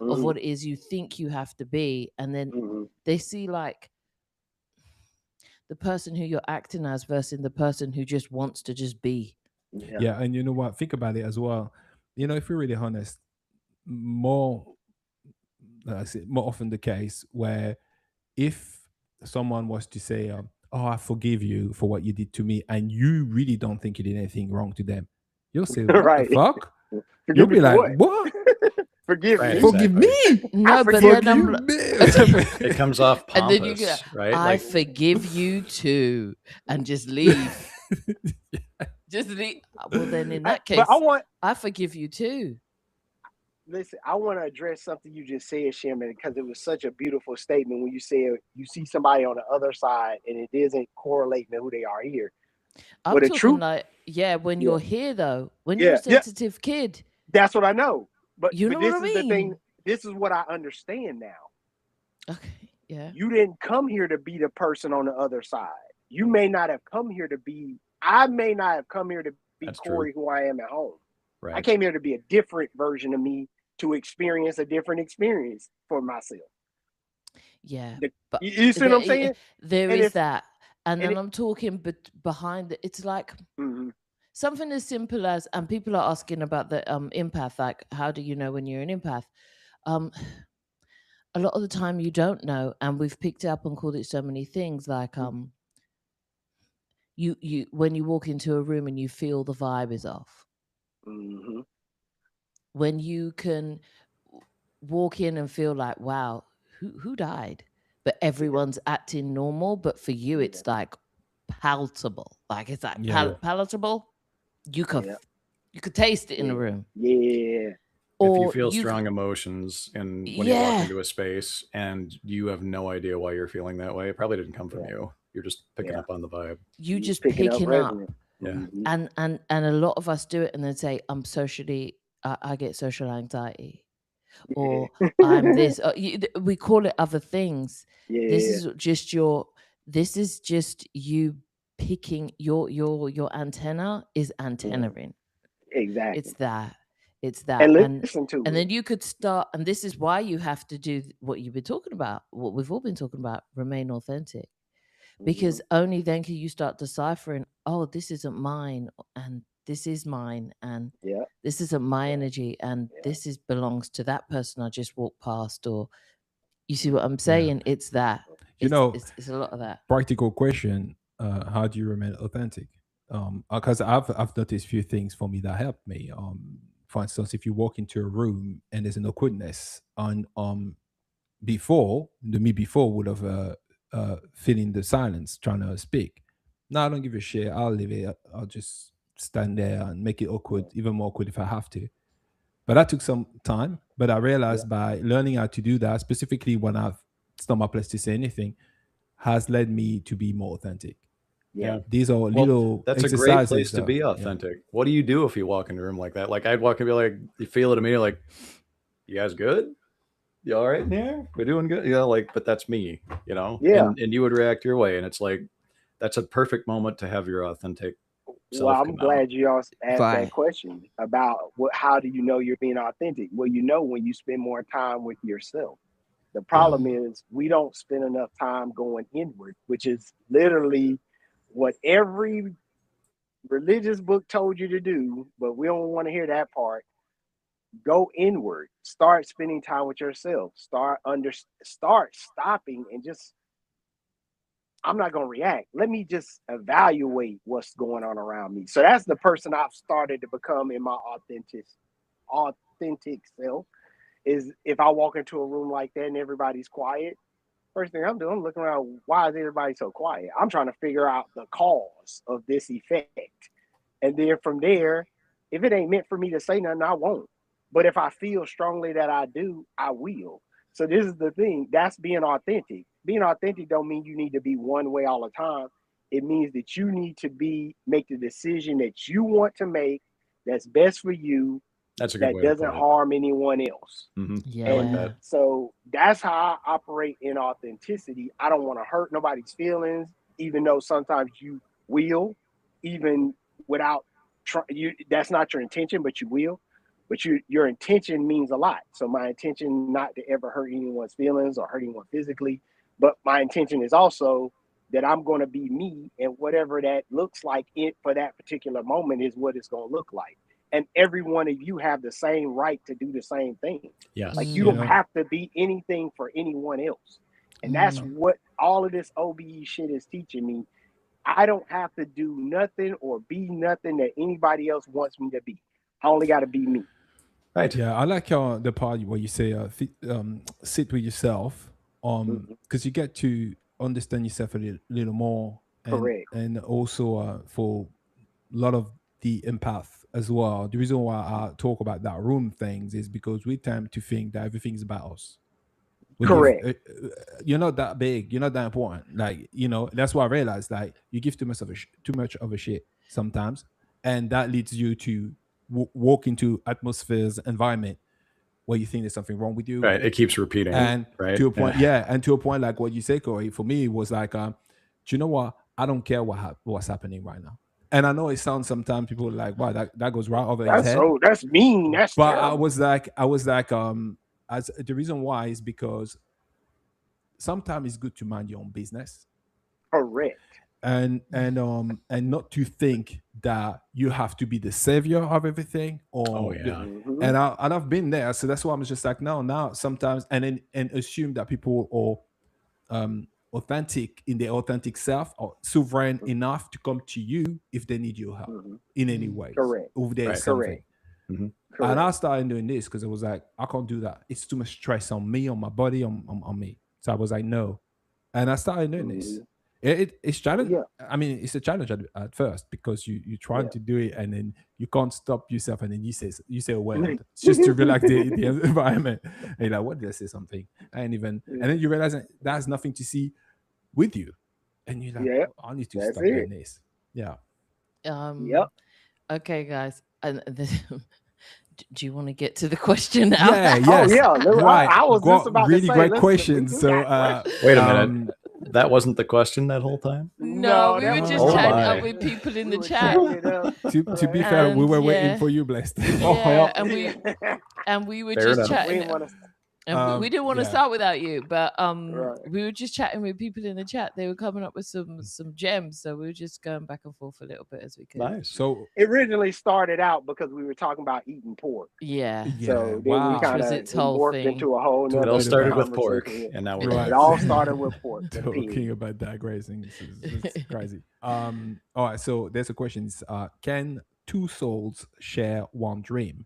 of what it is you think you have to be, and then they see like the person who you're acting as versus the person who just wants to just be. Yeah, and you know what? Think about it as well. You know, if you're really honest, more often the case where if someone was to say, "Oh, I forgive you for what you did to me," and you really don't think you did anything wrong to them, you'll say, "What the fuck?" You'll be like, "What? Forgive me? Forgive me? No, but then I'm it comes off pompous, and then you get, right? I forgive you too, and just leave. Just leave. Well, then in that case, I forgive you too. Listen, I want to address something you just said, Shem, because it was such a beautiful statement when you said you see somebody on the other side and it isn't correlating to who they are here. I'm talking like, when you're here though, when you're a sensitive kid. That's what I know. But you know this what I is mean? the thing. This is what I understand now. Okay, yeah. You didn't come here to be the person on the other side. You may not have come here to be I may not have come here to be That's Corey true. who I am at home. I Right. came here to be a different version of me, to experience a different experience for myself. Yeah, The- but you see what I'm saying? there And is it's that, and and then it, I'm talking, but behind it, it's like mhm. something as simple as, and people are asking about the empath, like how do you know when you're an empath? Um, a lot of the time you don't know, and we've picked it up and called it so many things, like you when you walk into a room and you feel the vibe is off, Mhm. when you can walk in and feel like, wow, who died, but everyone's acting normal, but for you Yeah. it's like palatable, like it's like Yeah. palatable. You could Yeah. you could taste it in the Yeah. room, Yeah. If you or feel you've strong emotions and when you walk yeah, into a space and you have no idea why you're feeling that way, it probably didn't come from Yeah. you. You're just picking Yeah. up on the vibe. you You just picking up picking up. resonance. Yeah. Mhm. And a lot of us do it and then say, I'm socially, I get social anxiety, or Yeah. I'm this, we call it other things. This Yeah. is just your, this is just you picking your antenna is Yeah. antennaing. Exactly. It's that. It's that. And listen to And it. then you could start, and this is why you have to do what you've been talking about, what we've all been talking about, remain authentic. Because Mhm. only then can you start deciphering, oh, this isn't mine, and this is mine, and Yeah. this isn't my Yeah. energy, and Yeah. this is belongs to that person I just walked past, or you see what I'm Yeah. saying? It's that. You know, It's a lot of that. practical question. How do you remain authentic? Because I've noticed few things for me that help me. For instance, if you walk into a room and there's an awkwardness, on before the me before would have filling the silence trying to speak. No, I don't give a shit. I'll leave it. I'll just stand there and make it awkward, even more awkward if I have to. But that took some time. But I Yeah. realized by learning how to do that, specifically when I've it's not my place to say anything, has led me to be more authentic. Yeah. Yeah. These are Well, little that's a great place exercises to be yeah. authentic. What do you do if you walk in a room like that? Like I'd walk and be like, you feel it immediately, like, you guys good? You all right in here? We're doing good. Yeah, like, but that's me, Yeah. and you would react your way. And it's like, that's a perfect moment to have your authentic Well, self I'm come out. glad you all asked that Right. question about how do you know you're being authentic? Well, you know when you spend more time with yourself. The problem is we don't spend enough time going inward, which is literally what every religious book told you to do, but we don't want to hear that part. Go inward. Start spending time with yourself. Start stopping and just, I'm not going to react. Let me just evaluate what's going on around me. So that's the person I've started to become in my authentic self. Is if I walk into a room like that and everybody's quiet, first thing I'm doing, I'm looking around, why is everybody so quiet? I'm trying to figure out the cause of this effect. And then from there, if it ain't meant for me to say nothing, I won't. But if I feel strongly that I do, I will. So this is the thing. That's being authentic. Being authentic don't mean you need to be one way all the time. It means that you need to make the decision that you want to make that's best for you, That's a good that way to doesn't put it. harm anyone else. Mm-hmm. Yeah. I like that. So that's how I operate in authenticity. I don't want to hurt nobody's feelings, even though sometimes you will, even without that's not your intention, but you will. But your intention means a lot. So my intention not to ever hurt anyone's feelings or hurt anyone physically, but my intention is also that I'm going to be me, and whatever that looks like it for that particular moment is what it's going to look like. And every one of you have the same right to do the same thing. Yes. Like you You don't know, have to be anything for anyone else. And that's what all of this OBE shit is teaching me. I don't have to do nothing or be nothing that anybody else wants me to be. I only got to be me. Right. yeah, I like the part where you say sit with yourself, Mhm. because you get to understand yourself a little more, Correct. and also for a lot of the empath as well. The reason why I talk about that room things is because we tend to think that everything's about us. We give Correct. you're not that big, you're not that important. Like that's why I realized like you give too much of a shit sometimes, and that leads you to walk into atmospheres, environment where you think there's something wrong with you, Right. It keeps repeating. and Right. to a point, Yeah. and to a point like what you say, Corey. For me, it was like, do you know what? I don't care what's happening right now. And I know it sounds sometimes people like, wow, that goes right over his head. That's mean. That's But terrible. I was like, as the reason why is because sometimes it's good to mind your own business. Correct. And not to think that you have to be the savior of everything Oh yeah. and I've been there, so that's why I'm just like, no, now sometimes and assume that people are authentic in their authentic self or sovereign enough to come to you if they need your help in any way. Correct. If there's Right. something. Mhm. And I started doing this because it was like, I can't do that. It's too much stress on me, on my body, on me. So I was like, no. And I started doing this. It's challenge. Yeah. I mean, it's a challenge at first because you're trying to do it and then you can't stop yourself and then you say a word just to relax the environment. And you're like, what did I say something? And then you realize that has nothing to see with you. And you're like, I need to stop doing this. Yeah. Yep. Okay, guys. Do you want to get to the question now? Yeah, Oh yes. yeah. Right. I was just about really to say, great listen, questions. we So got questions. Wait a minute. That wasn't the question that whole time? No, we that were was just Oh chatting my. up with people in the were chat. chatting it up. to be fair, we And were waiting yeah. for you, Blessed. Yeah, and we were Fair just enough. chatting. We wanna- And we didn't want to yeah. start without you, but Right. we were just chatting with people in the chat. They were coming up with some gems, so we were just going back and forth a little bit as we could. Nice. So It originally started out because we were talking about eating pork. Yeah. So then wow. we kind was of its whole morphed thing. into a whole It nother all started with pork, conversation. and now we're Right. It all started with pork. The Talking pig. about digressing. It's crazy. All right, so there's a question. Can two souls share one dream?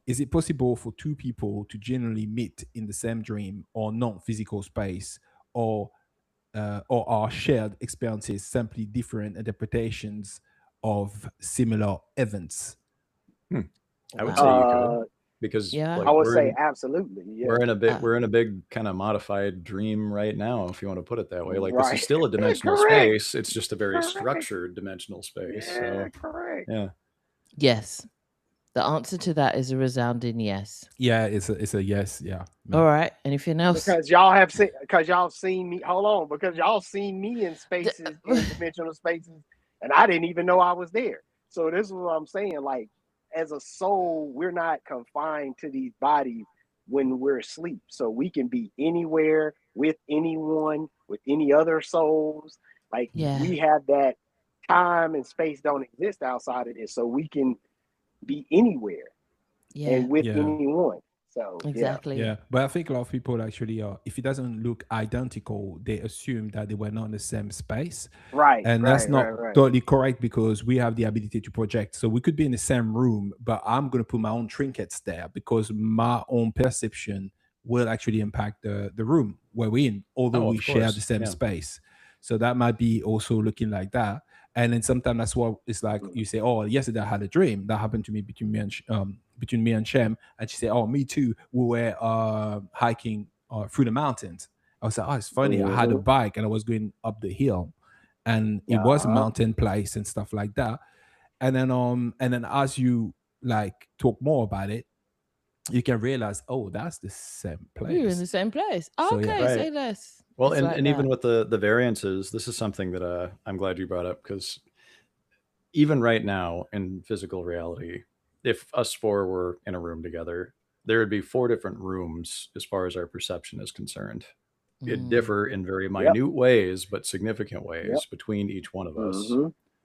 Is it possible for two people to generally meet in the same dream or non-physical space, or are shared experiences simply different interpretations of similar events? I would say you could, because Yeah. like, I would we're say in, absolutely. Yeah. we're in a big kind of modified dream right now, if you want to put it that way. Like this Right. is still a dimensional Correct. space. It's just a very structured dimensional space. Yeah, So correct. yeah. Yes. The answer to that is a resounding yes. Yeah, it's a yes. Yeah. All right. Anything else? Because y'all seen me. Hold on, because y'all seen me in spaces, in dimensional spaces, and I didn't even know I was there. So this is what I'm saying. Like, as a soul, we're not confined to these bodies when we're asleep. So we can be anywhere with anyone, with any other souls. Like, Yeah. we have that time and space don't exist outside of this, so we can be anywhere Yeah. and with Yeah. anyone. So Exactly. Yeah, but I think a lot of people actually if it doesn't look identical, they assume that they were not in the same space. Right. And right, that's not right. totally correct, because we have the ability to project. So we could be in the same room, but I'm going to put my own trinkets there because my own perception will actually impact the room where we're in, although Oh, we of share course. the same Yeah. space. So that might be also looking like that. And then sometimes that's what it's like. You say, "Oh, yesterday I had a dream that happened to me between me and Shem," and she said, "Oh, me too. We were hiking through the mountains." I was like, "Oh, it's funny. I had a bike and I was going up the hill, and it was a mountain place and stuff like that." And then as you like talk more about it, you can realize, oh, that's the same place. We were in the same place. Oh, So, yeah. okay, Right. say less. Well, It's and, like and even that. with the variances, this is something that I'm glad you brought up, because even right now in physical reality, if us four were in a room together, there would be 4 different rooms as far as our perception is concerned. It differ in very minute ways, but significant ways between each one of us.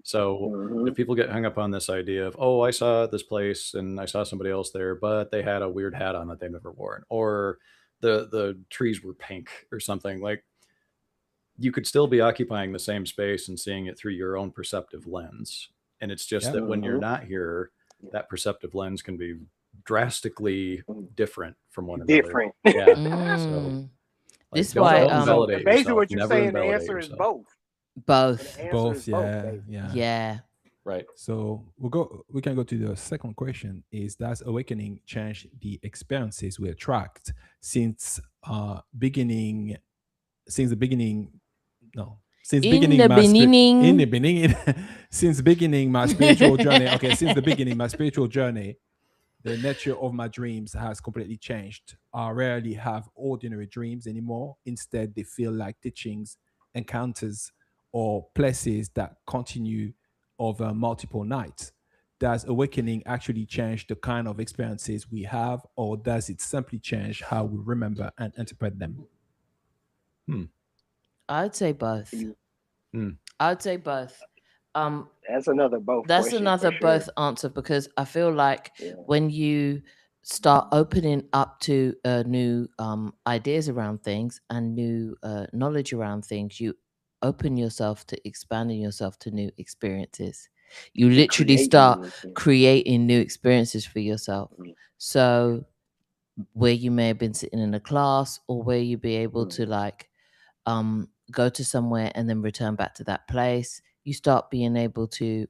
So if people get hung up on this idea of, oh, I saw this place and I saw somebody else there, but they had a weird hat on that they never worn, or the trees were pink or something, like, you could still be occupying the same space and seeing it through your own perceptive lens. And it's just that when you're not here, that perceptive lens can be drastically different from one another. Different. Yeah. So Mm. This don't why invalidate basically yourself. what you're Never saying, the invalidate answer is yourself. both. both. The answer Both, is yeah. Yeah. Right. So we can go to the second question. Is, does awakening change the experiences we attract since the beginning since beginning my spiritual journey. Okay, since the beginning my spiritual journey, the nature of my dreams has completely changed. I rarely have ordinary dreams anymore. Instead, they feel like teachings, encounters, or places that continue over multiple nights. Does awakening actually change the kind of experiences we have, or does it simply change how we remember and interpret them? I'd say both. You- I'd say both. Um, That's another both that's question another for sure. both answer, because I feel like Yeah. when you start opening up to new ideas around things and new knowledge around things, you open yourself to expanding yourself to new experiences. You literally creating start new experiences. creating new experiences for yourself. Mm. So where you may have been sitting in a class, or where you be able to like go to somewhere and then return back to that place, you start being able to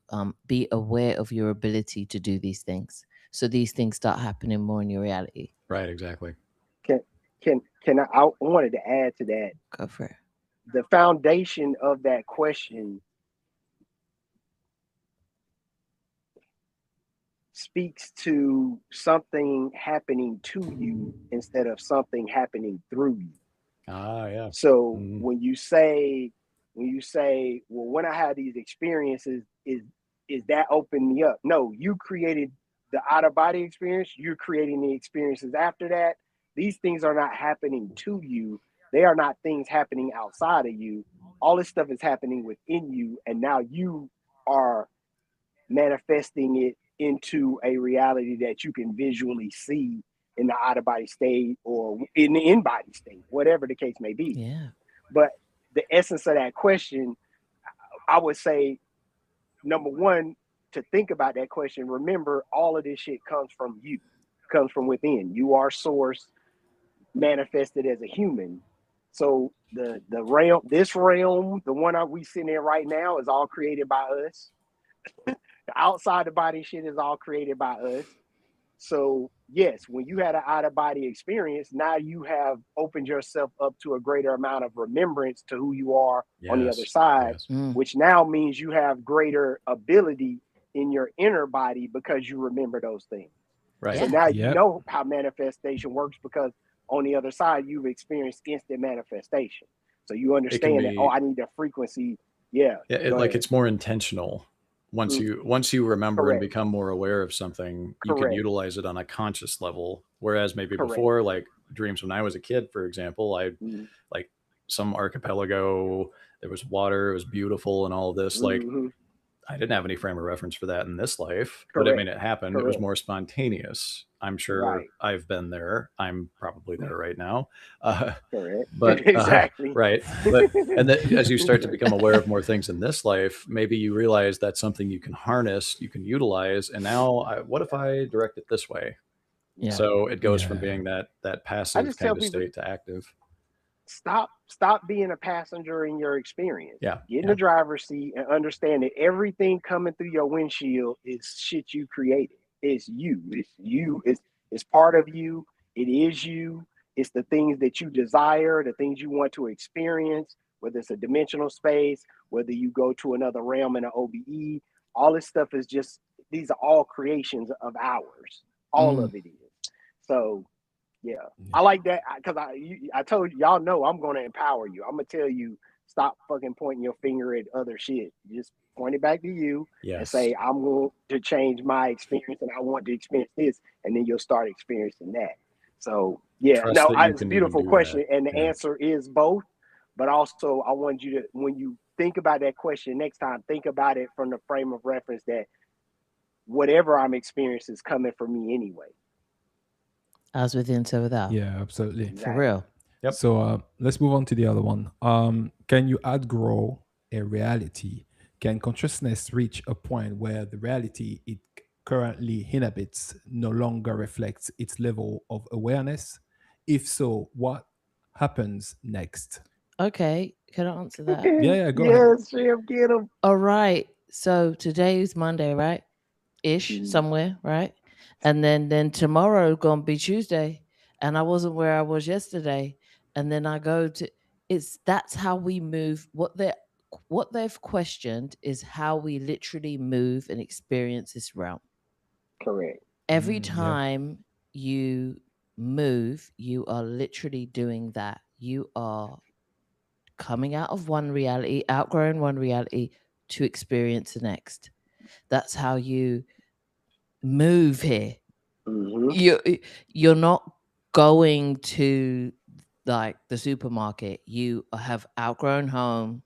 be aware of your ability to do these things. So these things start happening more in your reality. Right, exactly. Can I wanted to add to that. Go for it. The foundation of that question speaks to something happening to you instead of something happening through you. Ah, yeah. So when you say, well, when I have these experiences, is that open me up? No, you created the out of body experience. You're creating the experiences after that. These things are not happening to you. They are not things happening outside of you. All this stuff is happening within you, and now you are manifesting it into a reality that you can visually see in the out of body state or in the in body state, whatever the case may be. Yeah. But the essence of that question, I would say, number one, to think about that question, remember all of this shit comes from you, comes from within. You are source manifested as a human. So the realm, this realm, the one we sitting in right now, is all created by us. The outside the body shit is all created by us. So yes, when you had an out of body experience, now you have opened yourself up to a greater amount of remembrance to who you are on the other side, which now means you have greater ability in your inner body because you remember those things. Right. So now you know how manifestation works, because on the other side you've experienced instant manifestation. So you understand that, I need the frequency. Yeah. Like it's more intentional. Once you remember and become more aware of something, you can utilize it on a conscious level. Whereas maybe before, like dreams when I was a kid, for example, I like some archipelago, there was water, it was beautiful and all of this. Like I didn't have any frame of reference for that in this life, but I mean, it happened. It was more spontaneous. I'm sure I've been there. I'm probably there right now. But exactly. Right. But, and then as you start to become aware of more things in this life, maybe you realize that's something you can harness, you can utilize. And now what if I direct it this way? Yeah. So it goes from being that passive kind of state to active. Stop being a passenger in your experience. Yeah. Get in the driver's seat and understand that everything coming through your windshield is shit you created. It's you. It's you. It's part of you. It is you. It's the things that you desire, the things you want to experience, whether it's a dimensional space, whether you go to another realm in an OBE. All this stuff is just, these are all creations of ours. All of it is. So yeah, I like that, because I told you, y'all know I'm going to empower you. I'm going to tell you, stop fucking pointing your finger at other shit. Just point it back to you and say, I'm going to change my experience and I want to experience this. And then you'll start experiencing that. So yeah, it's a beautiful question. And the answer is both. But also I want you to, when you think about that question next time, think about it from the frame of reference that whatever I'm experiencing is coming from me anyway. As within, so without. Yeah, absolutely. For real. Yep. So let's move on to the other one. Can you outgrow a reality? Can consciousness reach a point where the reality it currently inhabits no longer reflects its level of awareness? If so, what happens next? Okay, can I answer that? Yeah, go ahead. Yes, Shem, get him. All right. So today is Monday, right? Ish, somewhere, right? And then tomorrow gonna be Tuesday, and I wasn't where I was yesterday. And then I go to that's how we move. What they've questioned is how we literally move and experience this realm. Correct. Every time you move, you are literally doing that. You are coming out of one reality, outgrowing one reality to experience the next. That's how you move here. Mm-hmm. You're not going to like the supermarket. You have outgrown home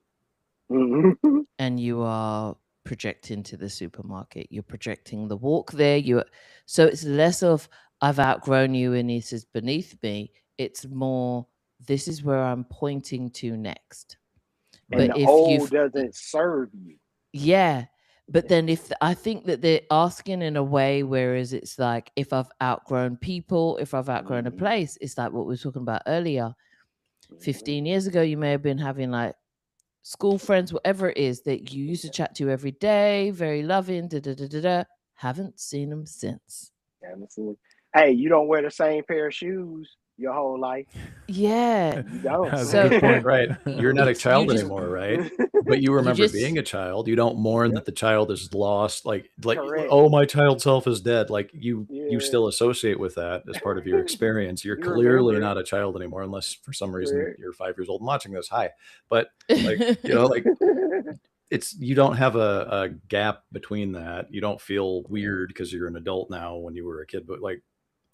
Mm-hmm. and you are projecting to the supermarket. You're projecting the walk there. So it's less of I've outgrown you and this is beneath me. It's more this is where I'm pointing to next. And But the if old you've doesn't serve you. yeah, but then if I think that they're asking in a way, whereas it's like if I've outgrown people, if I've outgrown a place, it's like what we were talking about earlier. 15 years ago, you may have been having like school friends, whatever it is that you used to chat to every day, very loving, da da da da da. Haven't seen them since. Hey, you don't wear the same pair of shoes your whole life. Yeah. You don't. That's So- a good point. Right. You're not a It's- you child just- anymore, right? But you remember just- being a child. You don't mourn that the child is lost. Like, Correct. oh, my child self is dead. Like you Yeah. still associate with that as part of your experience. You're You clearly remember. not a child anymore, unless for some reason Correct. you're 5 years old and watching this. Hi. But like, like you don't have a gap between that. You don't feel weird because you're an adult now when you were a kid, but like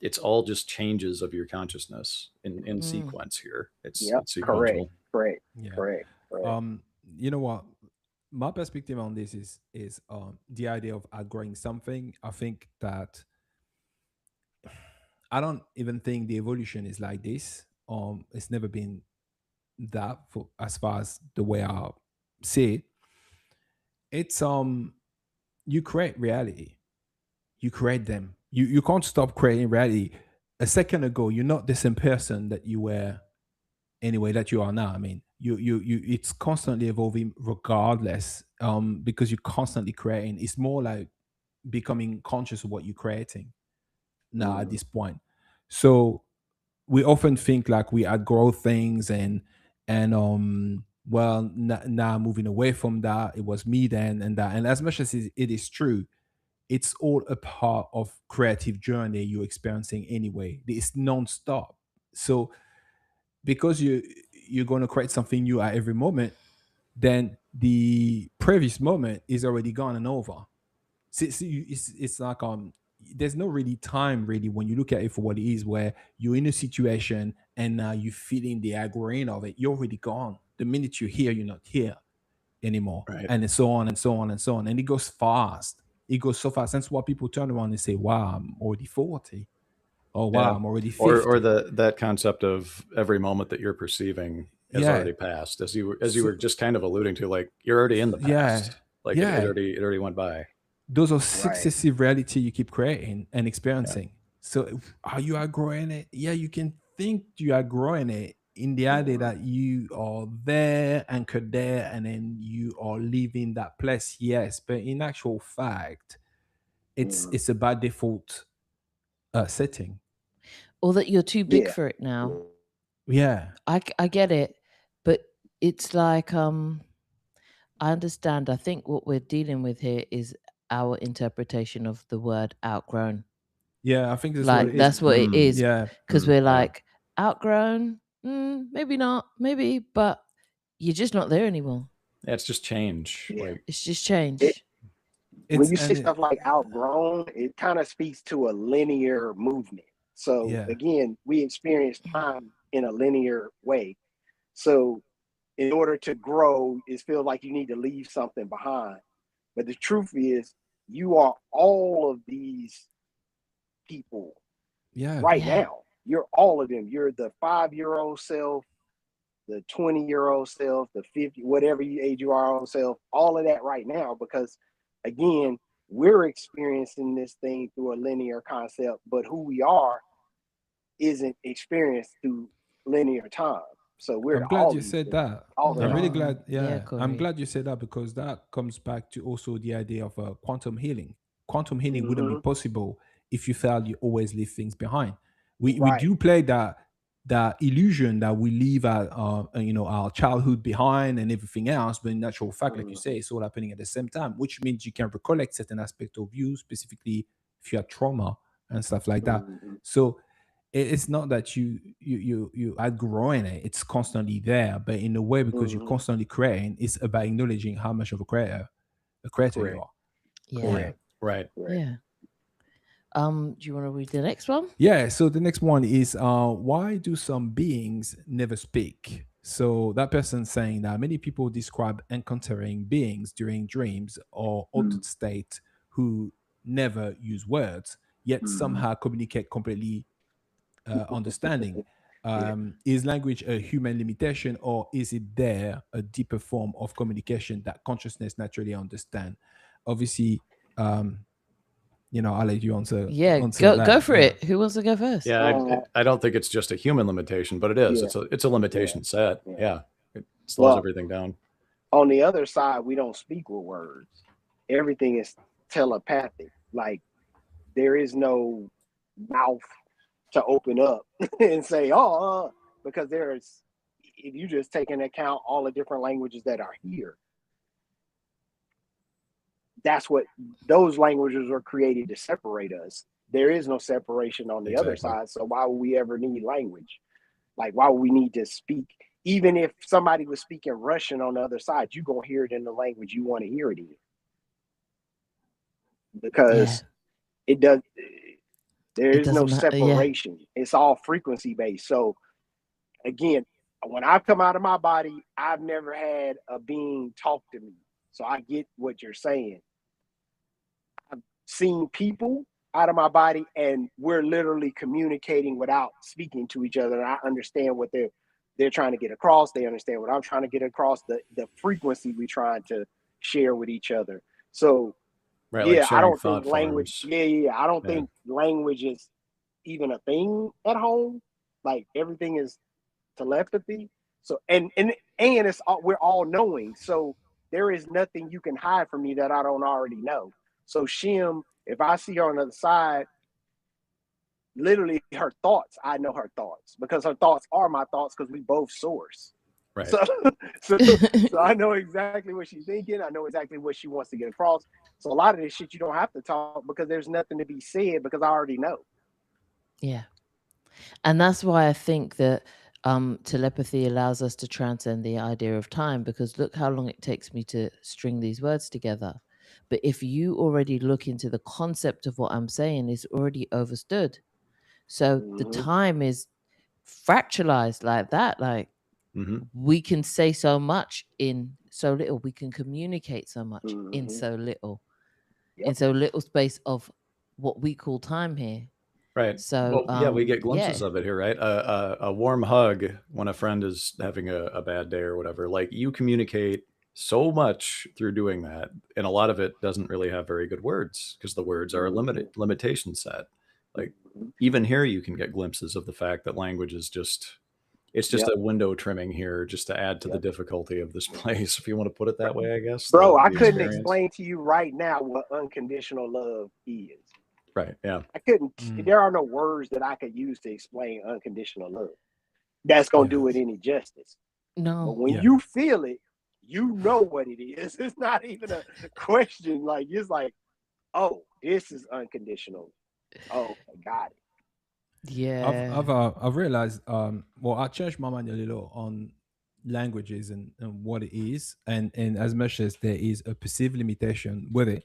it's all just changes of your consciousness in sequence here. It's sequential. Correct. Yeah. Correct. You know what? My perspective on this is the idea of outgrowing something. I think that I don't even think the evolution is like this. It's never been that for as far as the way I see it. It's you create reality. You create them. You can't stop creating reality. A second ago, you're not the same person that you were anyway that you are now. I mean, you it's constantly evolving regardless. Because you're constantly creating. It's more like becoming conscious of what you're creating now at this point. So we often think like we outgrow things and well now moving away from that, it was me then and that, and as much as it is true, it's all a part of creative journey you're experiencing anyway. It's non-stop. So because you're going to create something new at every moment, then the previous moment is already gone and over. See, it's like there's no really time really when you look at it for what it is, where you're in a situation and now you're feeling the aggravating of it. You're already gone. The minute you're here, you're not here anymore. Right. And so on and so on and so on. And it goes fast. It goes so fast. That's why people turn around and say, wow, I'm already 40. Oh wow, Yeah. I'm already 50. Or that concept of every moment that you're perceiving has already passed, as you were just kind of alluding to, like you're already in the past. Like it already went by. Those are successive reality you keep creating and experiencing. So are you outgrowing it? Yeah, you can think you are growing it in the idea that you are there, anchored there, and then you are leaving that place. Yes, but in actual fact, it's a by default setting. or that you're too big for it now. Yeah. I get it, but it's like I understand. I think what we're dealing with here is our interpretation of the word outgrown. Yeah, I think that's like what it is. that's what it is. Yeah. Because we're like outgrown, maybe not, maybe, but you're just not there anymore. Yeah, it's just change. Yeah. Like It's just change. When you say stuff like outgrown, it kind of speaks to a linear movement. So again, we experience time in a linear way. So in order to grow, it feels like you need to leave something behind. But the truth is, you are all of these people right now. You're all of them. You're the 5-year-old self, the 20-year-old self, the 50, whatever age you are old self, all of that right now, because again, we're experiencing this thing through a linear concept, but who we are isn't experienced through linear time. So I'm glad you said that. I'm really glad. Yeah, I'm glad you said that, because that comes back to also the idea of quantum healing. Quantum healing wouldn't be possible if you felt you always leave things behind. We do play that illusion that we leave our childhood behind and everything else, but in actual fact, like you say, it's all happening at the same time, which means you can recollect certain aspects of you, specifically if you had trauma and stuff like that. So it's not that you outgrowing it, it's constantly there, but in a way, because you're constantly creating, it's about acknowledging how much of a creator you are. Yeah. Correct. Right. Correct. Yeah. Do you want to read the next one? Yeah, so the next one is why do some beings never speak? So that person saying that many people describe encountering beings during dreams or altered state who never use words, yet somehow communicate completely understanding. Is language a human limitation, or is it there a deeper form of communication that consciousness naturally understand? Obviously, I'll let you answer Yeah, answer go that. for it. Who wants to go first? Yeah, I don't think it's just a human limitation, but it is. Yeah. It's a limitation set. Yeah. Yeah, it slows Well, everything down. on the other side, we don't speak with words. Everything is telepathic. Like there is no mouth to open up and say, because there's, if you just take into account all the different languages that are here, that's what those languages were created to separate us. There is no separation on the other side. So why would we ever need language? Like, why would we need to speak? Even if somebody was speaking Russian on the other side, you're going to hear it in the language you want to hear it in. Because it does, there is no separation. It's all frequency based. So again, when I come out of my body, I've never had a being talk to me. So I get what you're saying. I've seen people out of my body and we're literally communicating without speaking to each other. And I understand what they're trying to get across. They understand what I'm trying to get across, the frequency we're trying to share with each other. So right, yeah, like I don't think language. Forms. I don't think language is even a thing at home. Like everything is telepathy. So and it's all, we're all knowing. So there is nothing you can hide from me that I don't already know. So Shem, if I see her on the other side, literally her thoughts, I know her thoughts because her thoughts are my thoughts because we both source. Right. So I know exactly what she's thinking. I know exactly what she wants to get across. So a lot of this shit you don't have to talk because there's nothing to be said because I already know. Yeah. And that's why I think that telepathy allows us to transcend the idea of time, because look how long it takes me to string these words together. But if you already look into the concept of what I'm saying, it's already overstood. So the time is fractalized like that. Like we can say so much in so little. We can communicate so much in so little. In so little space of what we call time here. Right. So well, we get glimpses of it here, right? A warm hug when a friend is having a bad day or whatever. Like you communicate so much through doing that, and a lot of it doesn't really have very good words because the words are a limitation set. Like even here, you can get glimpses of the fact that language is just a window trimming here, just to add to the difficulty of this place, if you want to put it that way, I guess. Bro, I couldn't explain to you right now what unconditional love is. Right. Yeah. I couldn't. There are no words that I could use to explain unconditional love. That's gonna do it any justice. No. But when you feel it, you know what it is. It's not even a question. Like it's like, oh, this is unconditional. Oh, I got it. Yeah. I've realized. I changed my mind a little on languages and what it is, and as much as there is a perceived limitation with it,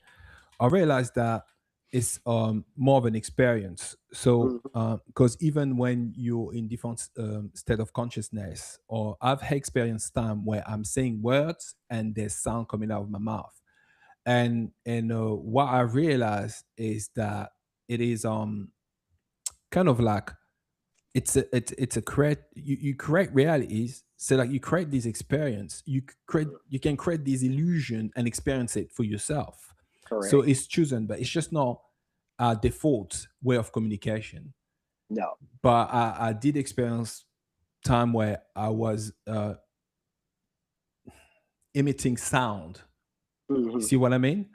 I realized that it's more of an experience. So because even when you're in different state of consciousness, or I've experienced time where I'm saying words and there's sound coming out of my mouth, and what I realized is that it is kind of like it's a create, you create realities. So like you create this experience, you can create this illusion and experience it for yourself. Correct. So it's chosen, but it's just not a default way of communication. No. But I did experience time where I was emitting sound. See what I mean?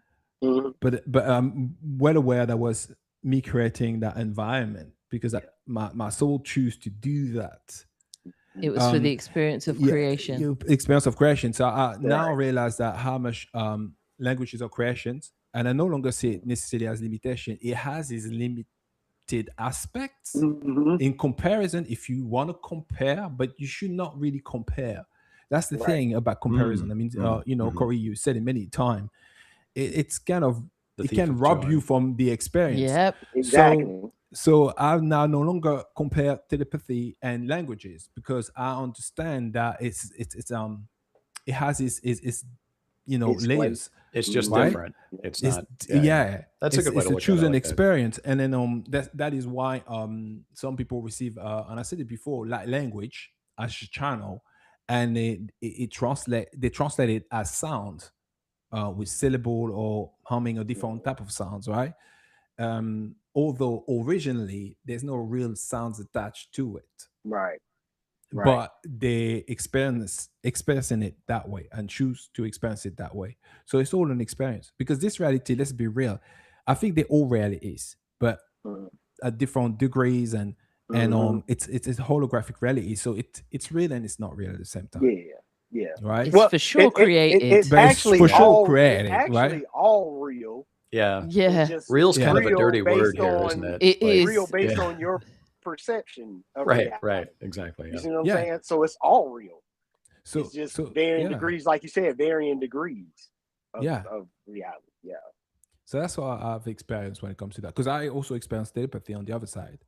But I'm well aware that was me creating that environment because my soul chose to do that. It was for the experience of creation. Experience of creation. So I now realize that how much languages are creations, and I no longer see it necessarily as limitation. It has its limited aspects in comparison. If you want to compare, but you should not really compare. That's the thing about comparison. I mean, Corey, you said it many times. It's kind of it can rob you from the experience. Yep. Exactly. So I now no longer compare telepathy and languages, because I understand that it has its It's layers. It's just Right? different. It's It's not. it's That's a good way it's to a look at it. chosen I like that. experience, and then that is why some people receive and I said it before, like language as a channel, and they translate it as sound, with syllable or humming or different type of sounds, right? Although originally there's no real sounds attached to it, Right. Right. but they experiencing it that way and choose to experience it that way. So it's all an experience, because this reality, let's be real, I think they all reality is, but Mhm. at different degrees, and Mhm. it's a holographic reality, so it's real and it's not real at the same time, Yeah. Yeah. right? It's for sure created. It's But it's actually for sure all created, it's actually right? all real. Yeah. It's Yeah. just Real's Yeah. kind of a real dirty word based here, on isn't it? It is. real based yeah. on your perception of Right. reality. Right. Exactly. You Yeah. see what I'm Yeah. saying? So it's all real. So It's just so varying yeah. degrees, like you said, varying degrees Yeah. of reality. Yeah. So that's what I've experienced when it comes to that, because I also experienced telepathy on the other side,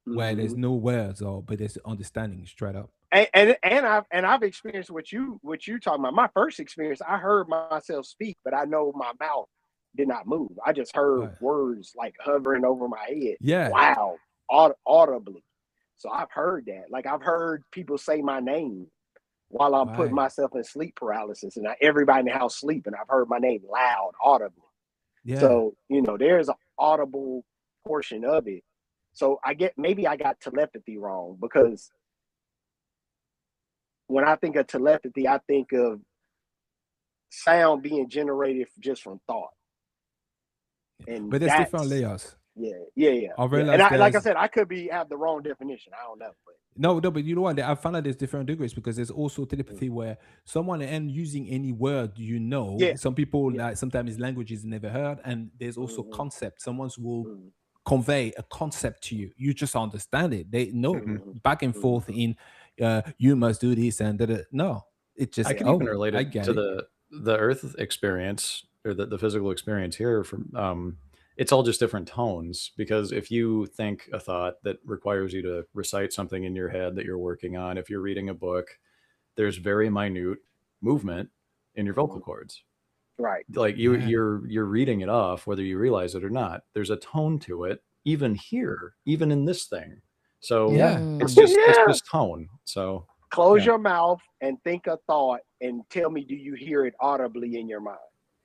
where there's Mhm. no words, but there's understanding straight up. And I've experienced what you talking about. My first experience, I heard myself speak, but I know my mouth did not move. I just heard Right. words like hovering over my head, Yeah. loud, audibly. So I've heard that. Like I've heard people say my name while I'm putting Right. myself in sleep paralysis, and everybody in the house sleeping. I've heard my name loud, audibly. Yeah. So there's an audible portion of it. So maybe I got telepathy wrong, because when I think of telepathy, I think of sound being generated just from thought, and But there's different layers. yeah. I And realized like I there's said, I could have the wrong definition. I don't know, but no, but you know what? I found out there's different degrees, because there's also telepathy where someone and using any word, yeah, some people yeah. like sometimes languages never heard, and there's also Mhm, concept. Someone will mhm, convey a concept to you. You just understand it. They know Mhm. back and forth in you must do this and that. No, it just I can even oh, relate I it get to it. the Earth experience, or the physical experience here. From it's all just different tones. Because if you think a thought that requires you to recite something in your head that you're working on, if you're reading a book, there's very minute movement in your vocal mhm. cords. Right. Like Yeah, you're reading it off, whether you realize it or not. There's a tone to it, even here, even in this thing. So yeah. it's Mm. just Yeah. tone. So Close yeah, your mouth and think a thought, and tell me, do you hear it audibly in your mind?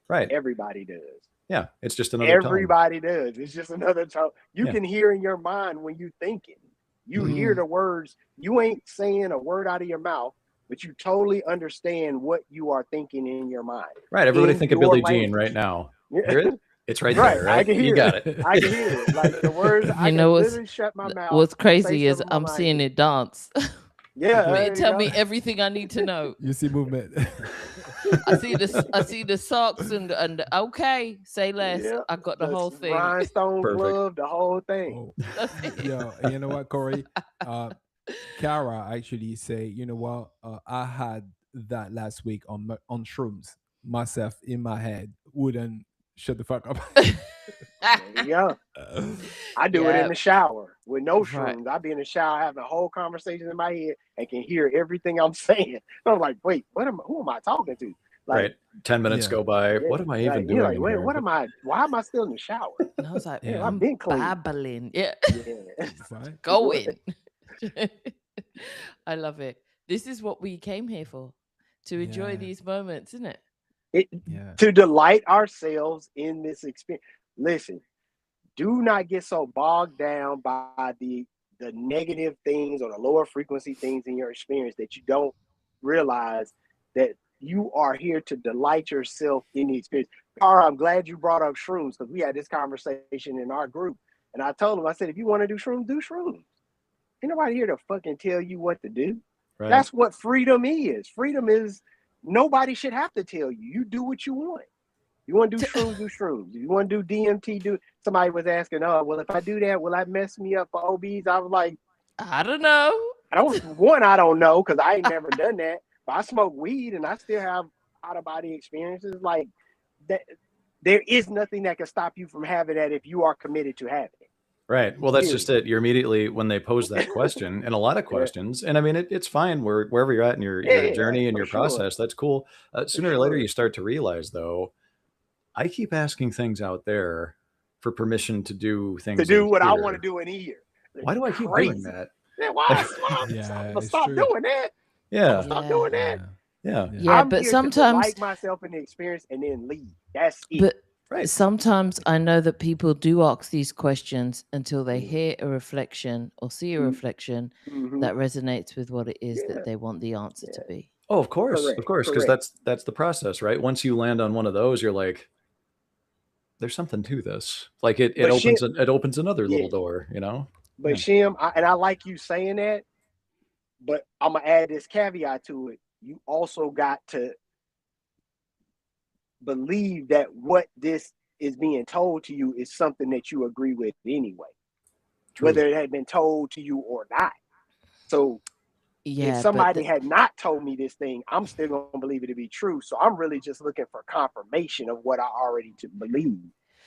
right. Everybody does. Yeah, it's just another tone. Everybody does. It's just another tone. You Yeah. can hear in your mind when you thinking. You Mhm. hear the words. You ain't saying a word out of your mouth, but you totally understand what you are thinking in your mind. Right. Everybody In think of your Billie Jean right language. now. Yeah. Hear it? It's right Right. there, I right? can You hear got it. it. I can hear it. Like the words, I You know can literally shut my mouth. what's Say crazy is something I'm in my seeing head. it dance. Yeah, Okay. there It you tell go. me everything I need to know. You see movement. I see the socks and okay, say less. Yeah. I got the The whole thing. rhinestone Perfect. glove, the whole thing. Oh, That's it. yo, you know what, Corey? Kara actually say, you know what? I had that last week on shrooms. Myself in my head wouldn't shut the fuck up. There you go. I do it in Yeah, the shower with no right. shrooms. I be in the shower having a whole conversation in my head and can hear everything I'm saying. I'm like, wait, who am I talking to? Like, Right. 10 minutes Yeah. go by. yeah, What am I like, even you're doing like, in wait, here? what am I? Why am I still in the shower? And I was like, Damn, Yeah. I've been clean. babbling. Yeah. Yeah. Right? Going. I love it. This is what we came here for. To enjoy Yeah. these moments, isn't it? Yeah. To delight ourselves in this experience. Listen, do not get so bogged down by the negative things or the lower frequency things in your experience that you don't realize that you are here to delight yourself in the experience. Cara, I'm glad you brought up shrooms, because we had this conversation in our group, and I told him, I said, if you want to do shrooms, do shrooms. Ain't nobody here to fucking tell you what to do. Right. That's what freedom is. Freedom is nobody should have to tell you. You do what you want. You want to do shrooms, do shrooms. You want to do DMT, do. Somebody was asking, oh, well, if I do that, will that mess me up for OBs? I was like, I don't know. I don't know, because I ain't never done that. But I smoke weed and I still have out of body experiences. Like that, there is nothing that can stop you from having that if you are committed to having it. Right. Well, that's just it. You're immediately, when they pose that question, and a lot of questions, and I mean, it's fine wherever you're at in your journey and your process, that's cool. Sooner or later, you start to realize, though, I keep asking things out there for permission to do things. To do what I want to do in here. Why do I keep doing that? Yeah, why? I'm gonna stop doing that. Yeah. Stop doing that. Yeah, but sometimes like myself in the experience and then leave. That's it. But sometimes I know that people do ask these questions until they hear a reflection or see a reflection that resonates with what it is that they want the answer to be. Oh, of course, because that's the process, right? Once you land on one of those, you're like, there's something to this. Like it opens another little door, you know. But Shem, I like you saying that, but I'm gonna add this caveat to it. You also got to believe that what this is being told to you is something that you agree with anyway, whether it had been told to you or not. So if somebody had not told me this thing, I'm still going to believe it to be true. So I'm really just looking for confirmation of what I already believe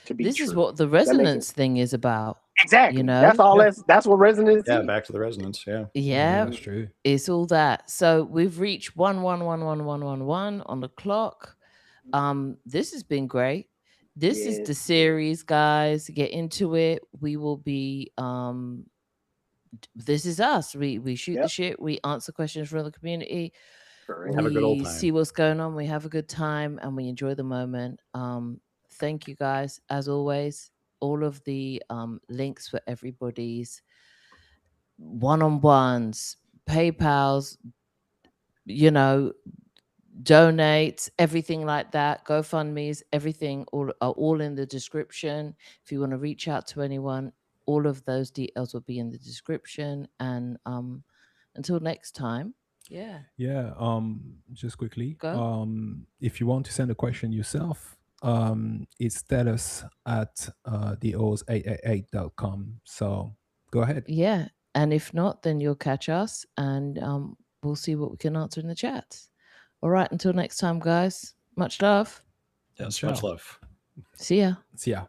to be this true. Is what the resonance thing is about. Exactly. You know, that's all. That's what resonance is. Yeah, back to the resonance. Yeah, that's true. It's all that. So we've reached 1111111 on the clock. This has been great. This is the series, guys. Get into it. We will be this is us. We shoot the shit. We answer questions from the community. Have a good old time. See what's going on. We have a good time and we enjoy the moment. Thank you guys, as always. All of the links for everybody's one-on-ones, PayPals, you know, donates, everything like that, GoFundMe's, everything are all in the description. If you want to reach out to anyone, all of those details will be in the description. And until next time, just quickly, go. if you want to send a question yourself, it's tellus at theos888.com. So go ahead. Yeah, and if not, then you'll catch us and we'll see what we can answer in the chats. All right, until next time, guys. Much love. Yes, much love. See ya. See ya.